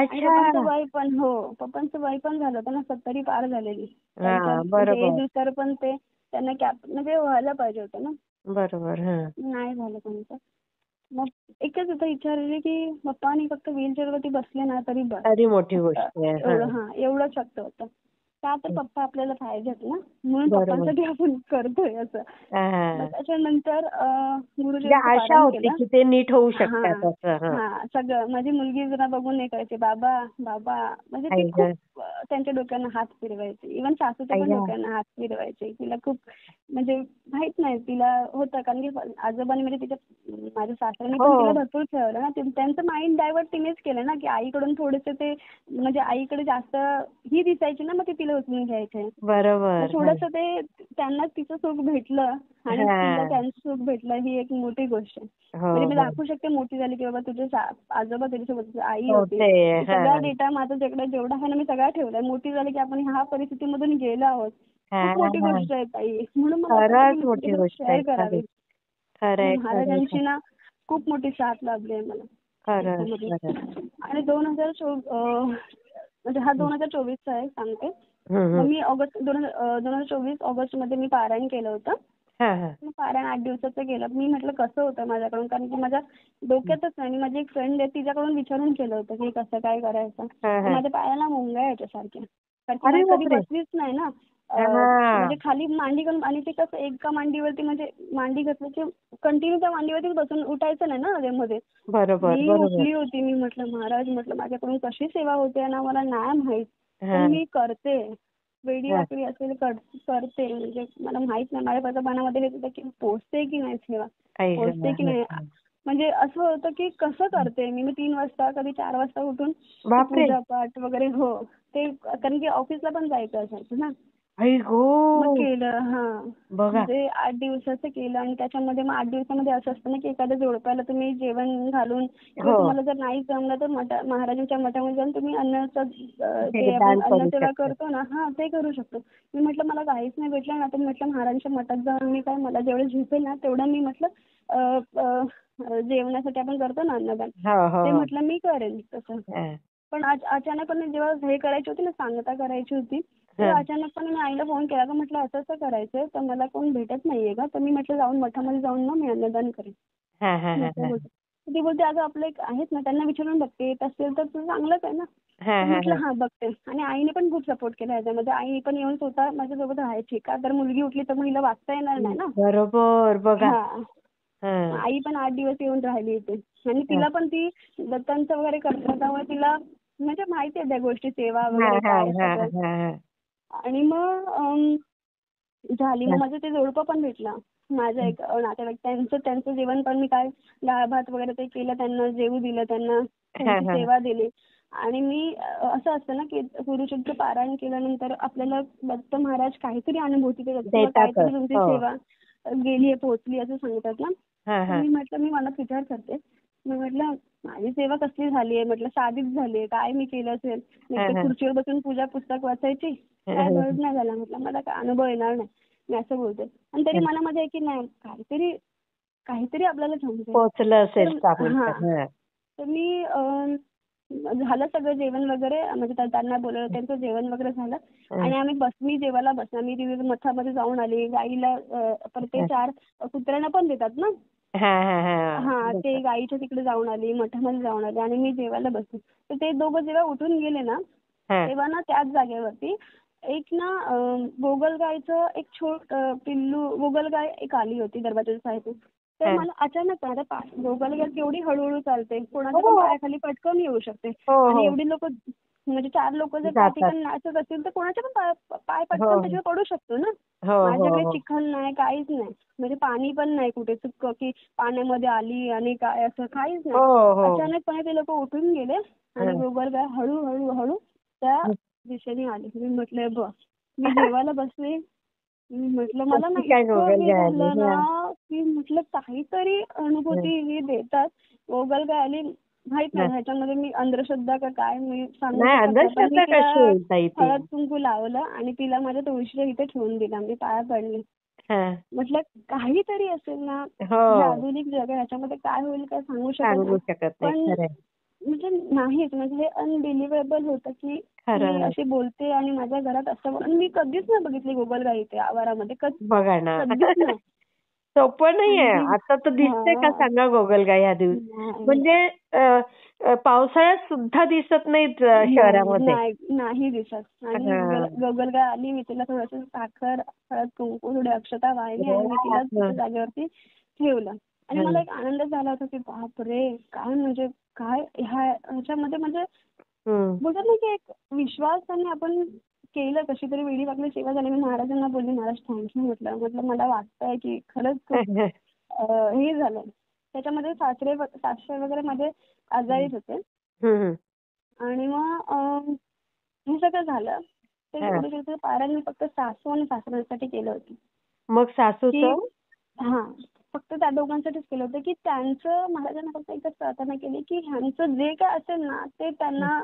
आणि अच्छा. पप्पांचं वय पण झालं होतं ना, 70 पार झालेली. हा त्यांच्या म्हणजे बरोबर एजनुसार पण ते त्यांना म्हणजे व्हायला पाहिजे होतं ना, बरोबर. हा. नाही झालं त्यांचं. मग एकच इथं इच्छा राहिली की पप्पांनी फक्त व्हीलचेअरवरती बसले ना तरी बस. तरी मोठी फक्त गोष्ट आहे. हा. एवढं एवढंच शक्य होतं. का तर पप्पा आपल्याला पाहिजेत ना, म्हणून बरोबर. पप्पांसाठी आपण करतोय असं. मग हा. त्याच्यानंतर म्हणजे गुरुचरित्र आशा पारायण होती केलं. की ते नीट होऊ हां. शकतात असं. हा. हां. सगळं माझी मुलगी जरा बघून हे करायची, बाबा बाबा म्हणजे ती आई खूप ग. त्यांच्या डोक्यानं हात फिरवायची. इव्हन सासूच्या आई पण ग. डोक्यानं हात फिरवायचे. तिला खूप म्हणजे माहित नाही तिला होतं, कारण की आजोबांनी म्हणजे माझ्या सासऱ्यांनी हो. पण तिला भरपूर खेळवलं ना. त्यांचं माइंड डायव्हर्ट तिनेच केलं ना, की आईकडून थोडेसे ते म्हणजे आईकडे जास्त ही दिसायची ना, मग ती तिला तिला उचलून घ्यायचे. बरोबर. थोडंसं ते त्यांना तिचं सुख भेटलं आणि तिला त्यांचं सुख भेटलं, ही एक मोठी गोष्ट आहे. हो म्हणजे मी हो दाखवू शकते मोठी झाली की बाबा तुझे आजोबा तुझ्यासोबत, तुझी आई होती, होते. सगळा डेटा माझ्याकडे जेवढा आहे ना मी सगळा ठेवलाय. मोठी झाली की आपण ह्या परिस्थितीमधून गेलो आहोत, खूप मोठी गोष्ट आहे ताई. म्हणून मला असं वाटतं की खरंच मी मोठी तुमच्यासोबत गोष्ट आहे. शेअर करावी. खरंय खरंय महाराजांची ना खूप मोठी साथ लाभली आहे मला खरंच याच्यामध्ये. खरंच. आणि 2024 म्हणजे हा 2024चा आहे सांगते. हम्म, मग हम्म. मी 2024 ऑगस्टमध्ये मी पारायण केलं होतं. हा हा मग पारायण 8 दिवसाचं केलं. मी म्हटलं कसं होतं माझ्याकडून, कारण की माझ्या डोक्यातच नाही. आणि माझी एक फ्रेंड आहे तिच्याकडून विचारून केलं होतं की कसं काय करायचं. हा तर हा. माझ्या पायाला मुंग्या याच्यासारख्या, कारण की अरे मी कधी बापरे. बसलीच नाही ना. हा म्हणजे खाली मांडी घालून, आणि ते कसं एका मांडीवरती म्हणजे मांडी घातली की कंटिन्यू त्या मांडीवरतीच बसून उठायचं नाही ना मध्ये. बरोबर मी बरोबर. उठली होती. मी म्हटलं महाराज, म्हटलं माझ्याकडून कशी सेवा होते ना मला नाही माहित, हा पण मी करते. वेडी हा. वाकडी असेल करते. म्हणजे मला माहित नाही, माझ्या मनामध्ये येत होतं की पोचते की नाही सेवा, आई ग. पोचते की नाही. म्हणजे असं होतं की कसं करते मी. 3 वाजता कधी 4 वाजता उठून ते बापरे. पूजा पाठ वगैरे. हो ते कारण की ऑफिसला पण जायचं असायचं ना. आई गो. मग केलं. बघा. म्हणजे 8 दिवसाचं केलं. आणि त्याच्यामध्ये मग 8 दिवसामध्ये असं असतं ना की एखाद्या जोडप्याला तुम्ही जेवण घालून किंवा हो. तुम्हाला जर नाही जमलं तर महाराजांच्या मठामध्ये जाऊन तुम्ही अन्नाचं हे जे आपण दान करू अन्नसेवा शकतात. करतो ना, ते करू शकतो. मी म्हटलं मला काहीच नाही भेटलं ना, तर म्हटलं महाराजांच्या मठात जाऊन मी काय, मला जेवढं झेपेल ना तेवढं मी म्हटलं जेवणासाठी आपण करतो ना अन्नदान, हो हो ते हो. म्हटलं मी करेन तसं. हा, पण अचानकपणे जेव्हा हे करायची होती ना, सांगता करायची होती, हा, तेव्हा अचानकपणे मी आईला फोन केला का म्हटलं असं असं करायचंय, तर मला कोण भेटत नाहीये का, तर मी म्हटलं जाऊन मठामध्ये जाऊन ना मी अन्नदान करेन. हा, हा, मी हा, असं हा, बोलते. तर ती बोलते अगं आपलं एक आहेत ना, त्यांना विचारून बघते, येत असेल तर तुझं चांगलंच आहे ना. हा, तर हा, म्हटलं हा. हां बघते. आणि आईने पण खूप सपोर्ट केला ह्याच्यामध्ये. आई पण येऊन स्वतः माझ्यासोबत राहायची, का तर मुलगी उठली तर मग हिला वाचता येणार नाही ना. बरोबर बघा. हां. हा, आई पण 8 दिवस येऊन राहिली इथे. आणि हा, तिला पण ती दत्तांचं वगैरे करते, त्यामुळे तिला म्हणजे माहिती आहे त्या गोष्टी, सेवा हा, वगैरे हा, काय हा, सगळं. हा, हा. आणि मग झाली. मग माझं ते जोडपं पण भेटलं. माझा एक नातेवाईक, त्यांचं जेवण पण मी काय डाळ भात वगैरे ते केलं, त्यांना जेवू दिलं, त्यांना हा, त्यांची हा. सेवा दिली. आणि मी असं असतं ना की गुरुचरित्र पारायण केल्यानंतर आपल्याला दत्त महाराज काहीतरी अनुभूती देतात किंवा काहीतरी देतातच. तुमची हो. सेवा गेली आहे, पोहोचली असं सांगतात ना. हा, तर हा. मी म्हटलं, मी मनात विचार करते. मी म्हटलं माझी सेवा कसली झाली आहे, म्हटलं साधीच झाली आहे, काय मी केलं असेल. हा, एक तर हा. खुर्चीवर बसून पूजा पुस्तक वाचायची, हा, काय हा, गरज नाही झाला. म्हटलं मला काय अनुभव येणार नाही, मी असं बोलते. आणि तरी हा. मनामध्ये आहे की नाही, काहीतरी काहीतरी आपल्याला समजेल. पोचलं असेल तर चांगलं हां. तर. हा. तर मी झालं सगळं जेवण वगैरे, म्हणजे त्यांना बोलवलं, त्यांचं जेवण वगैरे झालं. हा, आणि मी जेवायला बसला. मी तिथे मठामध्ये जाऊन आली. गाईला परत ते 4 कुत्र्यांना पण देतात ना. हा, हा, हा. ते गाईच्या तिकडे जाऊन आली, मठामध्ये जाऊन आली आणि मी जेवायला बसली. तर ते दोघं जेव्हा उठून गेले ना, हा. तेव्हा ना त्याच जागेवरती एक ना गोगलगायचं एक पिल्लू, गोगलगाय एक आली होती दरवाजाच्या साईडून. तर हा. मला अचानक माझ्या गोगलगाय केवढी हळूहळू चालते, कोणाच्या पण हो पायाखाली पटकन येऊ शकते. हो आणि हो. एवढी लोकं, म्हणजे 4 लोकं जर त्या जातात. ठिकाणी नाचत असतील तर कोणाच्या पण पाय हो पटकन त्याच्यावर पडू शकतो ना. हो हो माझ्याकडे हो. चिखल नाही, काहीच नाही. म्हणजे पाणी पण नाही कुठे सुक्क की पाण्यामध्ये आली आणि काय असं काहीच नाही. हो हो. अचानकपणे ते लोक उठून गेले आणि हा. गोगलगाय हळू त्या दिशेने आली. मी म्हटलं बघ, मी जेवायला बसले. मी म्हटलं मला ना कशी काय इतकं हे गोगलगाय आली? झालं हा. ना, की म्हटलं काहीतरी हा. अनुभूती हे देतात. गोगलगाय आली. माहित हा. नाही ह्याच्यामध्ये मी अंधश्रद्धा का काय मी सांगू नाही, शकत नाही. पण मी अंधश्रद्धा तिला कशी होईल ताई ती? हळद कुंकू लावलं आणि तिला माझ्या तुळशीच्या इथे ठेवून दिला. मी पाया पडले. हा. म्हटलं काहीतरी असेल ना, हे हो. आधुनिक जग आहे, ह्याच्यामध्ये काय होईल काय सांगू शकत नाही. सांगू शकत नाही. पण खरंय. म्हणजे नाहीच, म्हणजे हे अनबिलिव्हेबल होतं की मी खरंच. अशी बोलते आणि माझ्या घरात असं. आणि मी कधीच नाही बघितली गोगलगाई इथे आवारामध्ये, बघा ना. कधीच नाही. सोपं नाहीये. आणि आता तर दिसते का हां. सांगा गोगलगाय ह्या दिवस. नाही. म्हणजे पावसाळ्यात सुद्धा दिसत नाहीत नाही, शहरामध्ये. नाही, नाही दिसत. आणि हां. गोगलगाय आली. मी तिला थोडंसं साखर, हळद, कुंकू, थोडी अक्षता वाहिली आणि मी तिला तिच्या हं. जागेवरती ठेवलं. आणि हं. मला एक आनंद झाला होता की बापरे, काय म्हणजे काय ह्याच्यामध्ये म्हणजे हं. बोलतात ना की एक विश्वासाने आपण केलं, कशी तरी वेडी वाकडी सेवा झाली. मी महाराजांना बोलली, महाराज थँक्यू म्हटलं मला वाटतंय की खरंच खूप हे झालं. त्याच्यामध्ये सासरे वगैरे माझे आजारीच होते. हं. आणि मग हे सगळं झालं. ते हा. एवढं दिवसाचं पारायण मी फक्त सासू आणि सासऱ्यांसाठी केलं होतं. मग की सासूचं? हा, फक्त त्या दोघांसाठीच केलं होतं की त्यांचं, महाराजांना फक्त एकच प्रार्थना केली की ह्यांचं जे काय असेल ना ते त्यांना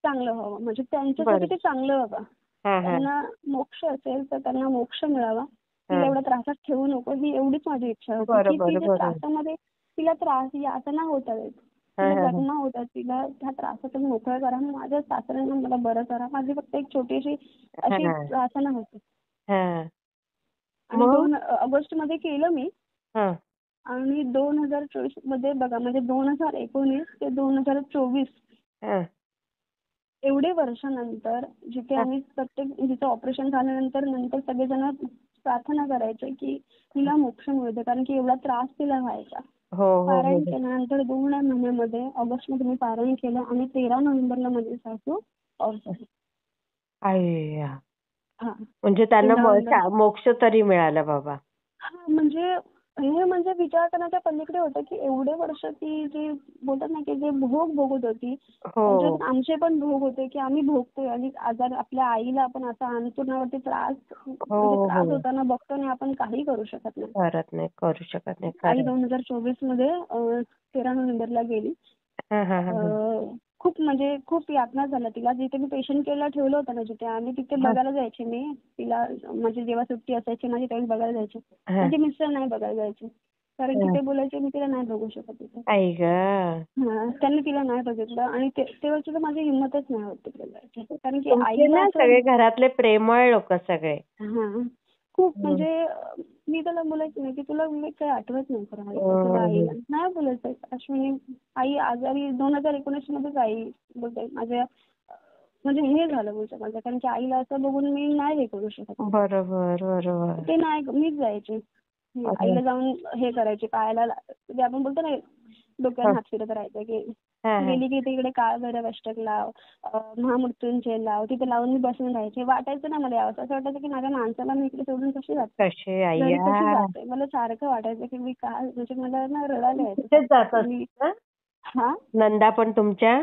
चांगलं व्हावं, म्हणजे त्यांच्यासाठी बरं. ते चांगलं व्हावं. हा हा त्यांना मोक्ष असेल तर त्यांना मोक्ष मिळावा, तिला हा. एवढ्या त्रासात ठेवू नको, ही एवढीच माझी इच्छा होती की ती बरोबर ज्या बरोबर. त्रासामध्ये तिला त्रास यातना होत आहेत, हा तिला हा हा. जगमा होतात, तिला त्या त्रासातून मोकळं करा, माझ्या सासऱ्यांना मला बरं करा, माझी फक्त एक छोटीशी अशी हा प्रार्थना होती. हा. आणि मग? 2 ऑगस्ट मध्ये केलं मी. हा आणि 2024 मध्ये बघा, म्हणजे 2019 ते 2024 हा एवढे वर्षानंतर, जिथे हा. आम्ही प्रत्येक, जिचं ऑपरेशन झाल्यानंतर नंतर सगळेजण प्रार्थना करायचे की तिला मोक्ष मिळू दे, कारण की एवढा त्रास तिला व्हायचा. हो हो हो पारायण हो. केल्यानंतर 2 महिन्यामध्ये ऑगस्टमध्ये मी पारायण केलं आणि 13 नोव्हेंबरला माझी सासू ऑफ झाली. अय्या. हा, म्हणजे त्यांना 13 नोव्हेंबर. मोक्ष तरी मिळाला बाबा. हा, म्हणजे हे म्हणजे विचार करण्याच्या पलीकडे होतं की एवढे वर्ष ती जे बोलतात ना की जे भोग भोगत होती, म्हणजे हो आमचे पण भोग होते की आम्ही भोगतोय आणि आजार आपल्या आईला आपण असा अंतरुणावरती त्रास, हो म्हणजे त्रास हो. होताना बघतो आणि आपण काही करू शकत नाही. करत नाही, करू शकत नाही, आई खरं. 2024 मध्ये 13 नोव्हेंबरला गेली. हा हा हा खूप म्हणजे खूप यातना झाल्या तिला. जिथे मी पेशंट केअरला ठेवलं होतं ना, जिथे आम्ही तिथे हा बघायला जायचे मी तिला, म्हणजे जेव्हा सुट्टी असायची माझी त्यावेळी बघायला जायचे. हा. माझे मिस्टर नाही बघायला जायचे, कारण की हा. ते बोलायचे मी तिला नाही बघू शकत तिथे. आई ग. त्यांनी तिला नाही बघितलं आणि तेव्हा सुद्धा माझी हिंमतच नाही होत तिकडे जायची, कारण की तुमचे आईला ना असं. सगळे घरातले प्रेमळ लोक सगळे. हा, खूप हम्म. म्हणजे मी त्याला बोलायची नाही की तुला मी काही आठवत नाही खरं आईला, तुला हम्म. आईला नाही बोलायचं. अश्विनी, आई आजारी 2019 मध्येच आई बोलते माझ्या, म्हणजे हे झालं बोलतं माझं, कारण की आईला असं बघून मी नाही हे करू शकत. बरोबर बरोबर. ते नाही, मीच जायचे अरे. आईला जाऊन हे करायचे, पायाला म्हणजे आपण बोलतो ना डोक्यावर हा हात फिरत राहायचं की हा हा. गेली की तिकडे काळ भैरव अष्टक लाव, महामृत्युंजय लाव, तिथे लावून मी बसून राहायचे. वाटायचं ना मला यावं, असं वाटायचं की माझ्या माणसाला मी इकडे सोडून कशी जाते, कसे घरी अय्या. कशी जाते. मला सारखं वाटायचं की मी काय, म्हणजे मला ना रडायला यायचं तिथेच जात सारखं मी. असतील ना? हा नंदा पण तुमच्या?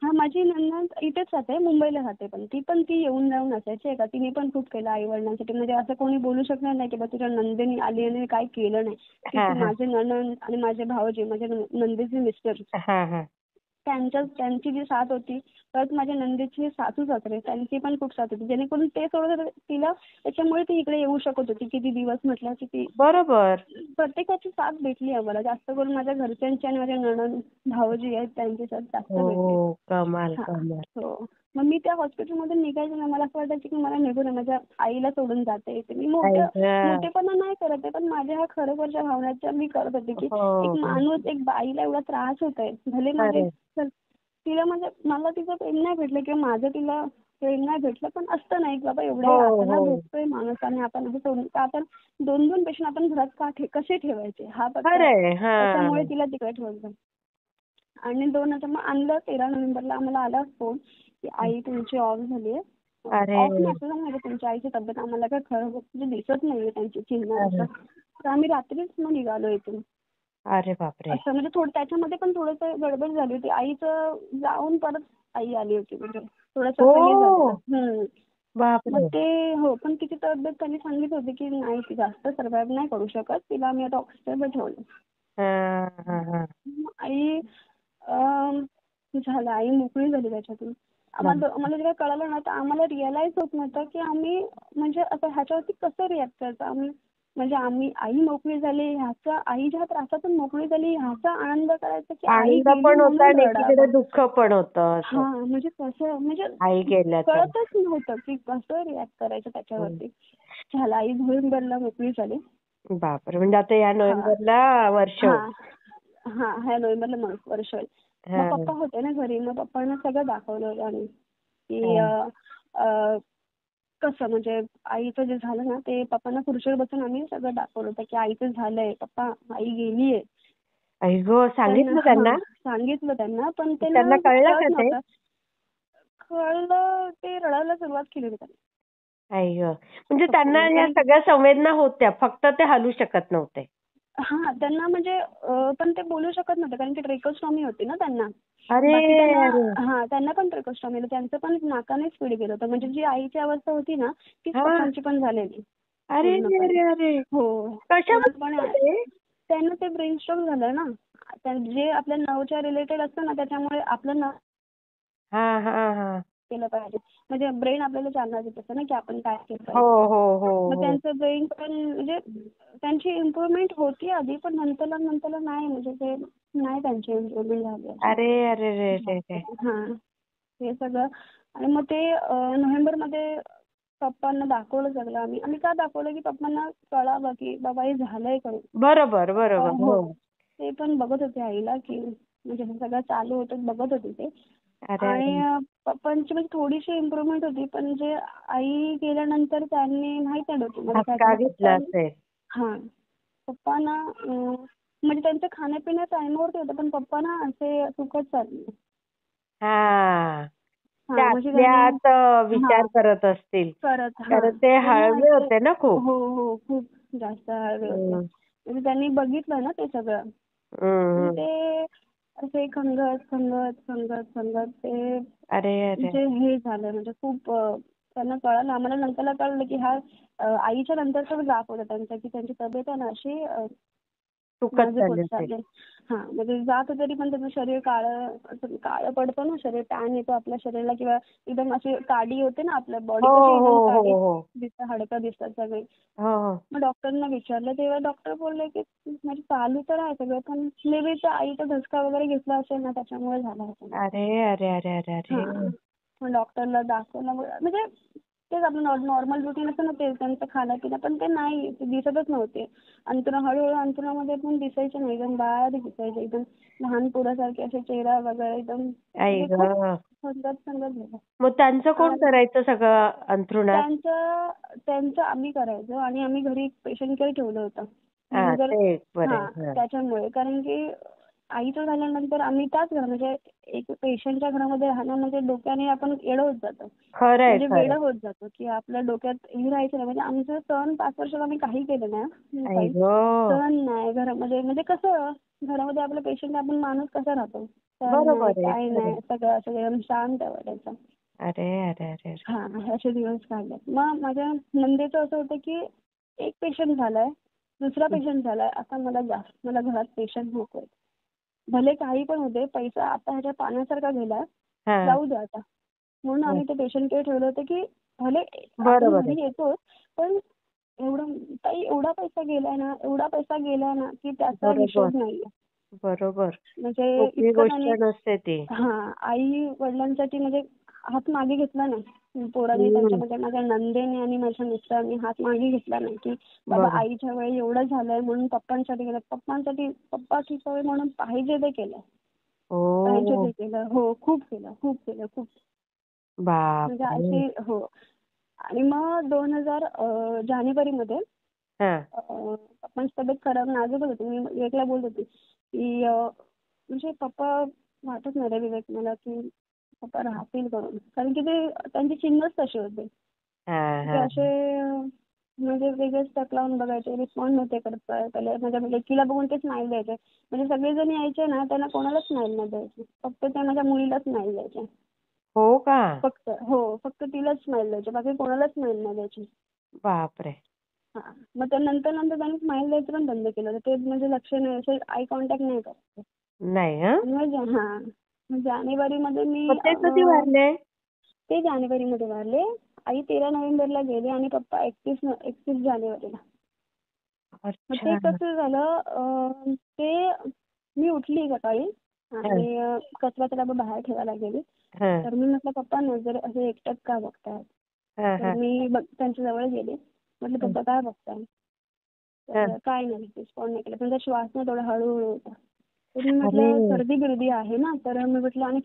हा, माझी नणंद इथेच राहते, मुंबईला राहते, पण ती येऊन जाऊन असायची का. तिने पण खूप केलं आई वडिलांसाठी, म्हणजे असं कोणी बोलू शकणार नाही की बा तुझ्या नंदेनी आली आणि काय केलं नाही. ती हा हा माझे नणंद आणि माझे भावजी, माझ्या नंदेचे मिस्टर, हा हा. त्यांची जी साथ होती, परत माझ्या नंदेची सासू सासरे त्यांची पण खूप साथ होती, जेणेकरून ते सोडत तिला, त्याच्यामुळे ती इकडे येऊ शकत होती. किती दिवस म्हटलं किती, बरोबर. प्रत्येकाची साथ भेटली आम्हाला. जास्त करून माझ्या घरच्यांची आणि माझ्या नणंद भावजी आहेत त्यांची साथ जास्त भेटली. हो, कमाल हा, कमाल. हो. मग मी त्या हॉस्पिटलमधून निघायचे ना, मला असं वाटायचं की मला निघून माझ्या आईला सोडून जाते. मी आई ग. मोठेपणा नाही करत आहे, पण माझ्या ह्या खरोखरच्या भावनाच्या मी करत होते की एक हो. माणूस, एक बाईला एवढा त्रास होत आहे, भले माझे, अरे. तिला म्हणजे मला तिचं प्रेम नाही भेटलं किंवा माझं तिला प्रेम नाही भेटलं, पण असतं नाही बाबा एवढ्या हो यातना हो. भोगतोय माणूस आणि आपण असं सोडून का, आपण 2-2 पेशंट आपण घरात कसे ठेवायचे, हा फक्त खरंय. हा. त्याच्यामुळे तिला तिकडे ठेवलं. आणि 2 आता मग आणलं 13 नोव्हेंबरला आम्हाला आला फोन की आई तुमची ऑफ झाली आहे. अरे. ऑफ नाही, असं म्हणजे तुमच्या आईची तब्येत आम्हाला काय खरं म्हणजे दिसत नाहीये त्यांची चिन्ह अरे. असं. तर आम्ही रात्रीच मग निघालो इथून. अरे बापरे. असं म्हणजे त्याच्यामध्ये पण थोडंसं गडबड झाली होती. आईचं जाऊन परत आई आली होती, म्हणजे थोडंसं असं हे झालं हो. होतं. मग बापरे. ते हो, पण तिची तब्येत त्यांनी सांगितली होती की नाही ती जास्त सर्व्हाइव्ह नाही करू शकत, तिला आम्ही आता ऑक्सिजनवर ठेवलं. हा हा हा. आई झालं, आई मोकळी झाली त्याच्यातून. आम्हाला जेव्हा कळालं ना, तर आम्हाला रिअलाइज होत नव्हतं की आम्ही म्हणजे आता ह्याच्यावरती कसं रिॲक्ट करायचं. आम्ही आई मोकळी झाली ह्याचा, आई ज्या त्रासातून मोकळी झाली ह्याचा आनंद करायचा की आई आनंद गेली पण होता म्हणून आणि एकीकडे रडावं. दुःख पण होतं असं. हा, म्हणजे कसं, म्हणजे आई गेल्याचं. कळतच नव्हतं की कसं रिॲक्ट करायचं त्याच्यावरती. झालं, आई नोव्हेंबरला मोकळी झाली. बापरे. म्हणजे आता या हा नोव्हेंबरला वर्ष हा होईल. हा, ह्या नोव्हेंबरला वर्ष होईल. मग हा पप्पा होते ना घरी, मग पप्पांना सगळं दाखवलं होतं आणि की हा. कसं म्हणजे आईचं जे झालं ना ते पप्पांना खुर्चीवर बसून आम्ही सगळं दाखवलं होतं की आईचं झालंय पप्पा, आई गेलीये. आई गं, सांगितलं त्यांना? सांगितलं त्यांना, पण त्यांना त्यांना कळलं का कळत ते? नव्हतं. कळलं, ते रडायला सुरुवात केली होती त्यांनी. आई गं. म्हणजे त्यांना पप्पांना, ह्या कारण सगळ्या संवेदना होत्या, फक्त ते हलू शकत नव्हते. हा त्यांना म्हणजे पण ते बोलू शकत नव्हते कारण की ट्रेकोस्टॉमी होती ना त्यांना. अरे बाकी अरे. त्यांना हा त्यांना पण ट्रेकोस्टॉमी होतं. त्यांचं पण नाकानेच पिढी गेलं होतं. म्हणजे जी आईची अवस्था होती ना तीच हा. पप्पांची पण झालेली अरे पूर्णपणे. अरे अरे. हो. पूर्णपणे कशामध्ये ते? त्यांना ते ब्रेन स्ट्रोक झालं ना. जे आपल्या नर्वच्या रिलेटेड असतं ना त्याच्यामुळे आपलं हा हा हा. केलं पाहिजे. म्हणजे ब्रेन आपल्याला चालना देत असतं ना की आपण काय केलं हो पाहिजे. हो हो मग हो. त्यांचं ब्रेन पण म्हणजे त्यांची इम्प्रूव्हमेंट होती आधी पण नंतर नाही म्हणजे ते नाही त्यांची इम्प्रूव्हमेंट झाली अशी. अरे अरे रे रे रे. हां. हे सगळं आणि मग ते नोव्हेंबरमध्ये पप्पांना दाखवलं सगळं आम्ही. आम्ही का दाखवलं की पप्पांना कळावं की बाबा हे झालंय करून. बरोबर बरोबर. हो. हो. ते पण बघत होते आईला की म्हणजे हे सगळं चालू होतं बघत होते ते. अरे आणि अरे. पप्पांची म्हणजे थोडीशी इम्प्रूव्हमेंट होती पण जे आई गेल्यानंतर त्यांनी माहित नाही डोक्यामध्ये काय धक्का केलं घेतला पप्पा. असेल. हां. पप्पांना म्हणजे त्यांचं खाणं-पिणं टाईमावरती होतं पण पप्पा ना असे सुखच चालले. हा. ते हां, म्हणजे आतल्या त्यांनी आत विचार हां, करत असतील. करत हां. कारण ते त्यांनी हळवे असे होते ना खूप. हो, हो. खूप जास्त हळवे होते. हम्म. म्हणजे त्यांनी बघितलं ना ते सगळं. पण हम्म. ते असे खंगत ते अरे अरे. म्हणजे हे झालं म्हणजे खूप त्यांना कळालं आम्हाला नंतरला कळलं की हा आईच्या नंतरचा गॅप होता त्यांचा की त्यांची तब्येत आहे ना अशी सुखद नाजूक होत झाले असेल. चालली. हां, म्हणजे जात तरी पण त्याचं शरीर काळं पडतं ना शरीर टॅन येतो आपल्या शरीराला किंवा एकदम अशी काडी होते ना आपल्या बॉडी हो कशी हो एकदम हो काळी हो. दिसतं, हाडकं दिसतात सगळे. हो हो. मग डॉक्टरना विचारलं तेव्हा डॉक्टर बोलले की म्हणजे चालू तर आहे सगळं पण मे बी त्या आईचा धसका वगैरे घेतला असेल ना त्याच्यामुळे झालं असेल. अरे अरे अरे अरे अरे. हां. मग डॉक्टरला दाखवलं म्हणजे तेच आपलं नॉर्मल रुटीन असतं ना ते त्यांचं खाणं-पिणं पण ते नाही ते दिसतच नव्हते. हळू-हळू अंथरुणामध्ये पण दिसायचे नाही एकदम बारीक दिसायचे एकदम लहान पोरासारखे असे चेहरा वगैरे एकदम आई म्हणजे खूप गं. संगत झालं. मग त्यांचं कोण आणि करायचं सगळं अंथरुणात? त्यांचं आम्ही करायचो आणि आम्ही घरी पेशंट केअर ठेवलं होतं. हा म्हणजे जर ते एक बरं हां, आहे. हा. त्याच्यामुळे कारण की आईचं झाल्यानंतर आम्ही त्याच घरात म्हणजे एक पेशंटच्या घरामध्ये राहणं म्हणजे डोक्याने आपण वेडं होत जातो. खरंय म्हणजे खरंय. वेडं होत जातो की आपल्या डोक्यात हे राहायचं नाही. म्हणजे आमचं सण 5 वर्षात आम्ही काही केलं नाही आई काही गं. सण नाही घरामध्ये म्हणजे कसं घरामध्ये आपलं पेशंट आपण माणूस कसा राहतो सण नाही बरोबर आहे. काही खरंय. नाही सगळं असं एकदम शांत वाटायचं. अरे अरे अरे अरे. हां, असे दिवस काढले. मग माझ्या नंदेचं असं होतं की एक पेशंट झालाय, दुसरा पेशंट झालाय. आता मला घरात पेशंट नकोय. भले काही पण होते पैसा आता ह्याच्या पाण्यासारखा गेलाय, हा. जाऊ द्या आता. म्हणून हा. आम्ही ते पेशंट केअर ठेवलं होतं की भले आपण बरोबर आहे. घरी येतोच पण ताई एवढा पैसा गेलाय ना की त्याचा बरोबर. हिशोब नाहीये. बरोबर. म्हणजे सोपी इतकं गोष्ट त्यांनी नसते ती. आई वडिलांसाठी म्हणजे हात मागे घेतला नाही. पोरांनी त्यांच्या हम्म. म्हणजे माझ्या नंदेने आणि माझ्या मिस्टरांनी हात मागे घेतला नाही की बाबा बरोबर. आईच्या वेळी एवढं झालंय म्हणून पप्पांसाठी केलं. पप्पाची सवय म्हणून पाहिजे ते केलं. पाहिजे ओ. ते केलं. हो, खूप केलं, खूप केलं, खूप. म्हणजे बापरे. अशी हो. आणि मग 2000 जानेवारीमध्ये हा. पप्पांची तब्येत खराब नाजूकच होती. मी विवेकला बोलत होती की म्हणजे पप्पा वाटत नाही रे विवेक मला की पप्पा राहतील करून. कारण की ते त्यांची चिन्हच तशी होते. हा ते हा. असे म्हणजे वेगळेच टक लावून बघायचे. रिस्पॉन्ड नव्हते करत. पहिले माझ्या लेकीला बघून ते स्माईल द्यायचे. म्हणजे सगळेजण यायचे ना त्यांना कोणालाच स्माईल नाही द्यायचे. फक्त ते माझ्या मुलीलाच स्माईल द्यायचे. हो का? फक्त तिलाच स्माईल द्यायचे. बाकी कोणालाच स्माईल नाही द्यायची. बापरे. हां. मग त्या नंतर त्यांनी स्माईल द्यायचं पण बंद केलं. ते म्हणजे लक्ष नाही असे आय कॉन्टॅक्ट नाही करायचे. नाही हं? आणि मग जानेवारीमध्ये मग ते कधी वारले? ते जानेवारीमध्ये वारले. आई 13 नोव्हेंबरला गेले आणि पप्पा 31 जानेवारीला. मग ते अच्छा. कसं झालं मी उठली सकाळी हं, आणि कचऱ्याचा डबा बाहेर ठेवायला गेली. हं, तर मी म्हटलं पप्पा नजर असे एकटक का बघतायत? हं, तर हं, मी त्यांच्या जवळ गेले. म्हटलं हं, पप्पा काय बघताय? हं. तर काय नाही रिस्पॉन्ड नाही केला. त्यांचा श्वास ना थोडा हळूहळू होता. तर मी अरे. म्हटलं सर्दी-बिर्दी आहे ना? तर मी म्हटलं आणि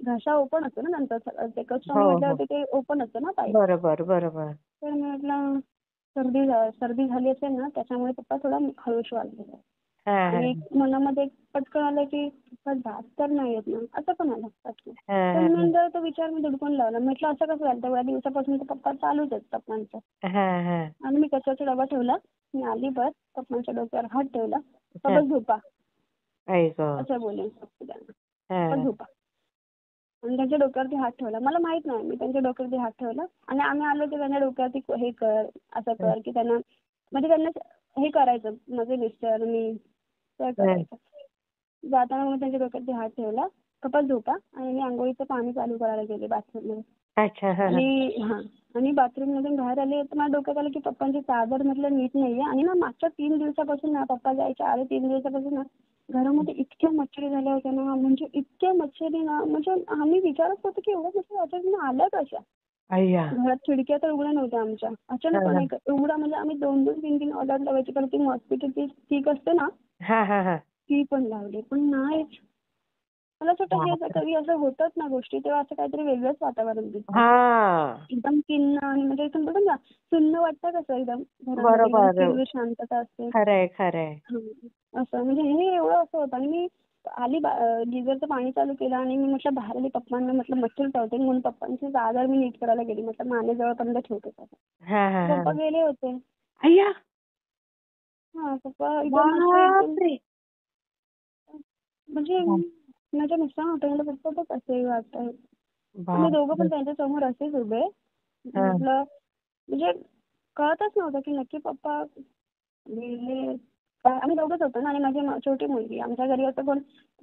घसा ओपन असतो ना त्यांचा ते हो, कस्टमर हो. म्हटल्यावरती ते ओपन असतं ना पाईप. बरोबर, बरोबर. तर मी म्हटलं सर्दी झाली असेल ना त्याच्यामुळे पप्पा थोडा हळू श्वास घेतात. हा हा आणि मनामध्ये एक पटकन आलं की पप्पा जात तर नाही येत ना, असं पण आलं पटकन. हा पण हा नंतर तो विचार मी धुडकून लावला. म्हटलं असं कसं झालं, तेवढ्या दिवसापासून तर पप्पा चालूच आहेत पप्पांचं. हा हा आणि मी कचऱ्याचा डबा ठेवला. मी आली बस, पप्पांच्या डोक्यावर हात ठेवला. "पप्पा हा. बस झोपा." आई गं. असं बोलले फक्त त्यांना. "बस हा झोपा." आणि त्यांच्या डोक्यावरती हात ठेवला. मला माहित नाही, मी त्यांच्या डोक्यावरती हात ठेवला आणि आम्ही आलो की त्यांच्या डोक्यावरती हे कर, असं कर, की त्यांना म्हणजे त्यांना हे करायचं. माझे मिस्टर, मी ते हा. करायचं. जाताना मग त्यांच्या डोक्यावरती हात ठेवला. "पप्पा झोपा." आणि मी अंघोळीचं पाणी चालू करायला गेले बाथरूममध्ये. अच्छा. हा हा आणि बाथरूममधून बाहेर आले तर माझ्या डोक्यात आलं की पप्पांची चादर म्हटलं नीट नाहीये. आणि ना मागच्या 3 दिवसापासून ना, पप्पा जायच्या आधी 3 दिवसापासून ना घरामध्ये इतक्या मच्छरी झाल्या होत्या ना, म्हणजे इतक्या मच्छरी ना, म्हणजे आम्ही विचारत होतो की एवढ्या मच्छरी अचानक आल्या कशा? अय्या. घरात खिडक्या तर उघड्या नव्हत्या आमच्या. हा अचानकपणे एवढा म्हणजे आम्ही 2-2, 3-3 ऑर्डर लावायची, कारण ती मॉस्किटोची स्टिक असते ना, हा हा हा. ती पण लावली. पण नाहीच. मला असं वाटतं हे बापरे. कधी असं होतात ना गोष्टी, तेव्हा असं काहीतरी वेगळंच वातावरण दिसतं. हा. एकदम किन्न आणि म्हणजे एकदम बोलतो ना, सुन्न वाटतं कसं एकदम घरामध्ये, एकदम बरोबर. स्थिर शांतता असते. खरंय खरंय. असं म्हणजे हे एवढं असं होतं. आणि मी आली गिझरचं पाणी चालू केलं आणि मी म्हटलं बाहेर आली, पप्पांना म्हटलं मच्छर चावते म्हणून पप्पांची चादर मी नीट करायला गेली. म्हटलं मानेजवळपर्यंत ठेवते त्याला. हा हा हा. पप्पा गेले होते. अय्या. पप्पा एकदम असे एकदम बापरे. म्हणजे बाप- माझ्या मिस्टरांना होतं, मला पप्पा बघ असे वाटतंय. आम्ही दोघं पण बापरे. त्यांच्या समोर असेच उभे. हा. म्हटलं म्हणजे कळतच नव्हतं की नक्की पप्पा गेले. आम्ही दोघंच होतो ना आणि माझी छोटी मुलगी. आमच्या घरी असं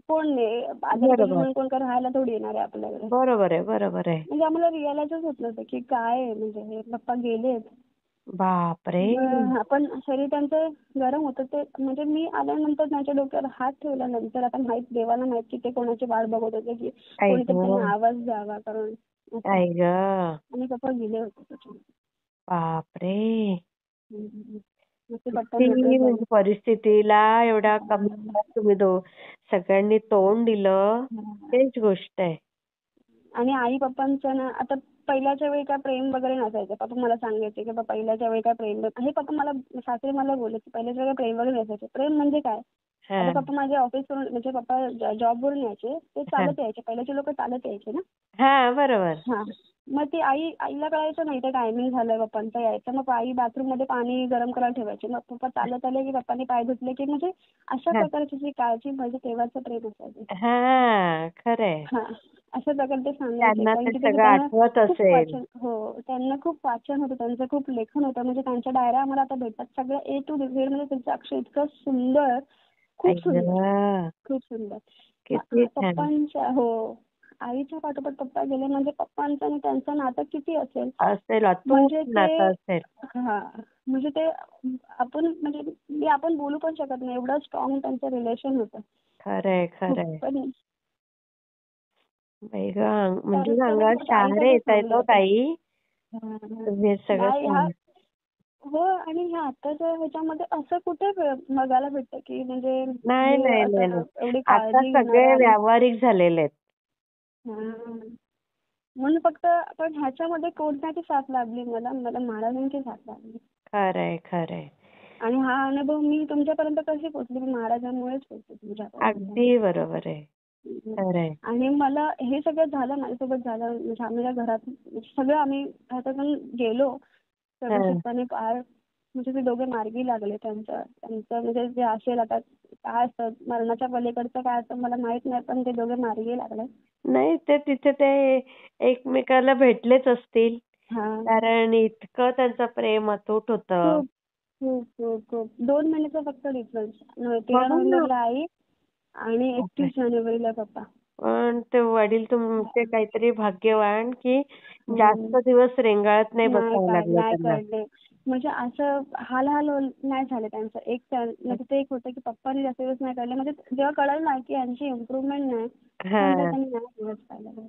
कोण नाही. आजारी पडलं बरोबर. म्हणून कोण राहायला थोडी येणार आहे आपल्याकडे. बरोबर आहे. बरोबर आहे. म्हणजे आम्हाला रिअलाइजच होत नव्हतं की काय आहे, म्हणजे हे पप्पा गेलेत. बापरे. पण शरीर त्यांचं गरम होतं. ते म्हणजे मी आल्यानंतर त्यांच्या डोक्यावर हात ठेवल्यानंतर आता देवाला माहित की ते कोणाची वाट बघत होते की आई कोणीतरी त्यांना गं. आवाज द्यावा करून असं. आई गं. आणि पप्पा गेले होते त्याच्यामध्ये. बापरे. मग ते पटकन मोकळे किती झाले. म्हणजे परिस्थितीला एवढ्या कमी वेळात तुम्ही सगळ्यांनी तोंड दिलं, तेच गोष्ट आहे. आणि आई पप्पांचं ना, आता पहिल्याच्या वेळी काय प्रेम वगैरे नसायचं. पप्पा मला सांगायचे की पहिल्याच्या वेळी काय प्रेम, हे पप्पा मला सासरे मला बोलले की पहिल्याच्या वेळी प्रेम वगैरे नसायचं. प्रेम म्हणजे काय? हा आता पप्पा माझे ऑफिसवरून म्हणजे पप्पा जॉबवरून यायचे, ते हा चालत यायचे. पहिल्याचे लोक चालत यायचे ना. हा. बरोबर. हां. मग ती आईला कळायचं नाही, ते टायमिंग झालंय पप्पांचं यायचं. मग आई बाथरूममध्ये पाणी गरम करायला ठेवायची. मग पप्पा चालत आले की पप्पांनी पाय धुतले की म्हणजे अशा हा प्रकारची जी काळजी म्हणजे तेव्हाचं प्रेम असायचं. हा. खरंय. हां. अशा प्रकारे ते सांगायचे. त्यांना कारण ते की सगळं त्यांना आठवत खूप असेल. वाचन त्यांना खूप वाचन होतं. त्यांचं खूप लेखन होतं. म्हणजे त्यांच्या डायऱ्या आम्हाला आता भेटतात. सगळं A to Z म्हणजे त्यांचं अक्षर इतकं सुंदर, आई खूप सुंदर, गं. खूप सुंदर. किती छान पप्पांच्या आईच्या पाठोपाठ पप्पा गेले म्हणजे पप्पांचं आणि त्यांचं नातं किती असेल. असेल, अतूट म्हणजे ते नातं असेल. हां. म्हणजे ते आपण बोलू पण शकत नाही, एवढं स्ट्रॉंग त्यांचं रिलेशन होतं. खरंय खूप खरंय. पण बाई गं, म्हणजे तर मी अंगावर फक्त शहारे आईसाठीच येत आहेत थांबले हो होते. ताई. हां. तुम्ही हे सगळं नाही सांग. हो. आणि ह्या आत्ताच्या ह्याच्यामध्ये असं कुठे बघायला भेटतं की म्हणजे नाही हे नाही नाही असं नाही. एवढी आता काळजी सगळे घेणारं आणि व्यावहारिक झालेले आहेत. हां. म्हणून फक्त पण ह्याच्यामध्ये कोणाची साथ लाभली मला महाराजांची साथ लाभली. खरंय खरंय. आणि हा अनुभव मी तुमच्यापर्यंत कशी पोहोचली, मी महाराजांमुळेच पोहोचले तुमच्यापर्यंत. अगदी बरोबर आहे. खरंय. आणि मला हे सगळं झालं, माझ्यासोबत झालं म्हणजे आम्ही घरात सगळं आम्ही ह्याच्यातून गेलो. हा. सर्वसुखाने पार म्हणजे ते दोघे मार्गी लागले. त्यांचं म्हणजे जे असेल आता काय असतं मरणाच्या पलीकडचं काय असतं मला माहित नाही, पण ते दोघे मार्गी लागले. नाही, ते तिथे ते एकमेकाला भेटलेच असतील. हां. कारण इतकं त्यांचं प्रेम अतूट होतं. खूप, खूप, खूप, खूप. 2 महिन्याचा फक्त डिफरन्स. 13 बघा ना. नोव्हेंबरला आई आणि 31 जानेवारीला पप्पा. पण ते वडील तुमचे काहीतरी भाग्यवान की हं. जास्त दिवस रेंगाळत नाही नाही बसावं काय लागलं नाही त्यांना. कळले. म्हणजे असं हाल नाही झाले त्यांचं. म्हणजे ते एक होतं की पप्पांनी जास्त दिवस नाही काढले. म्हणजे जेव्हा कळलं ना की यांची इम्प्रूव्हमेंट नाही, नंतर हा. त्यांनी नाही दिवस काढले.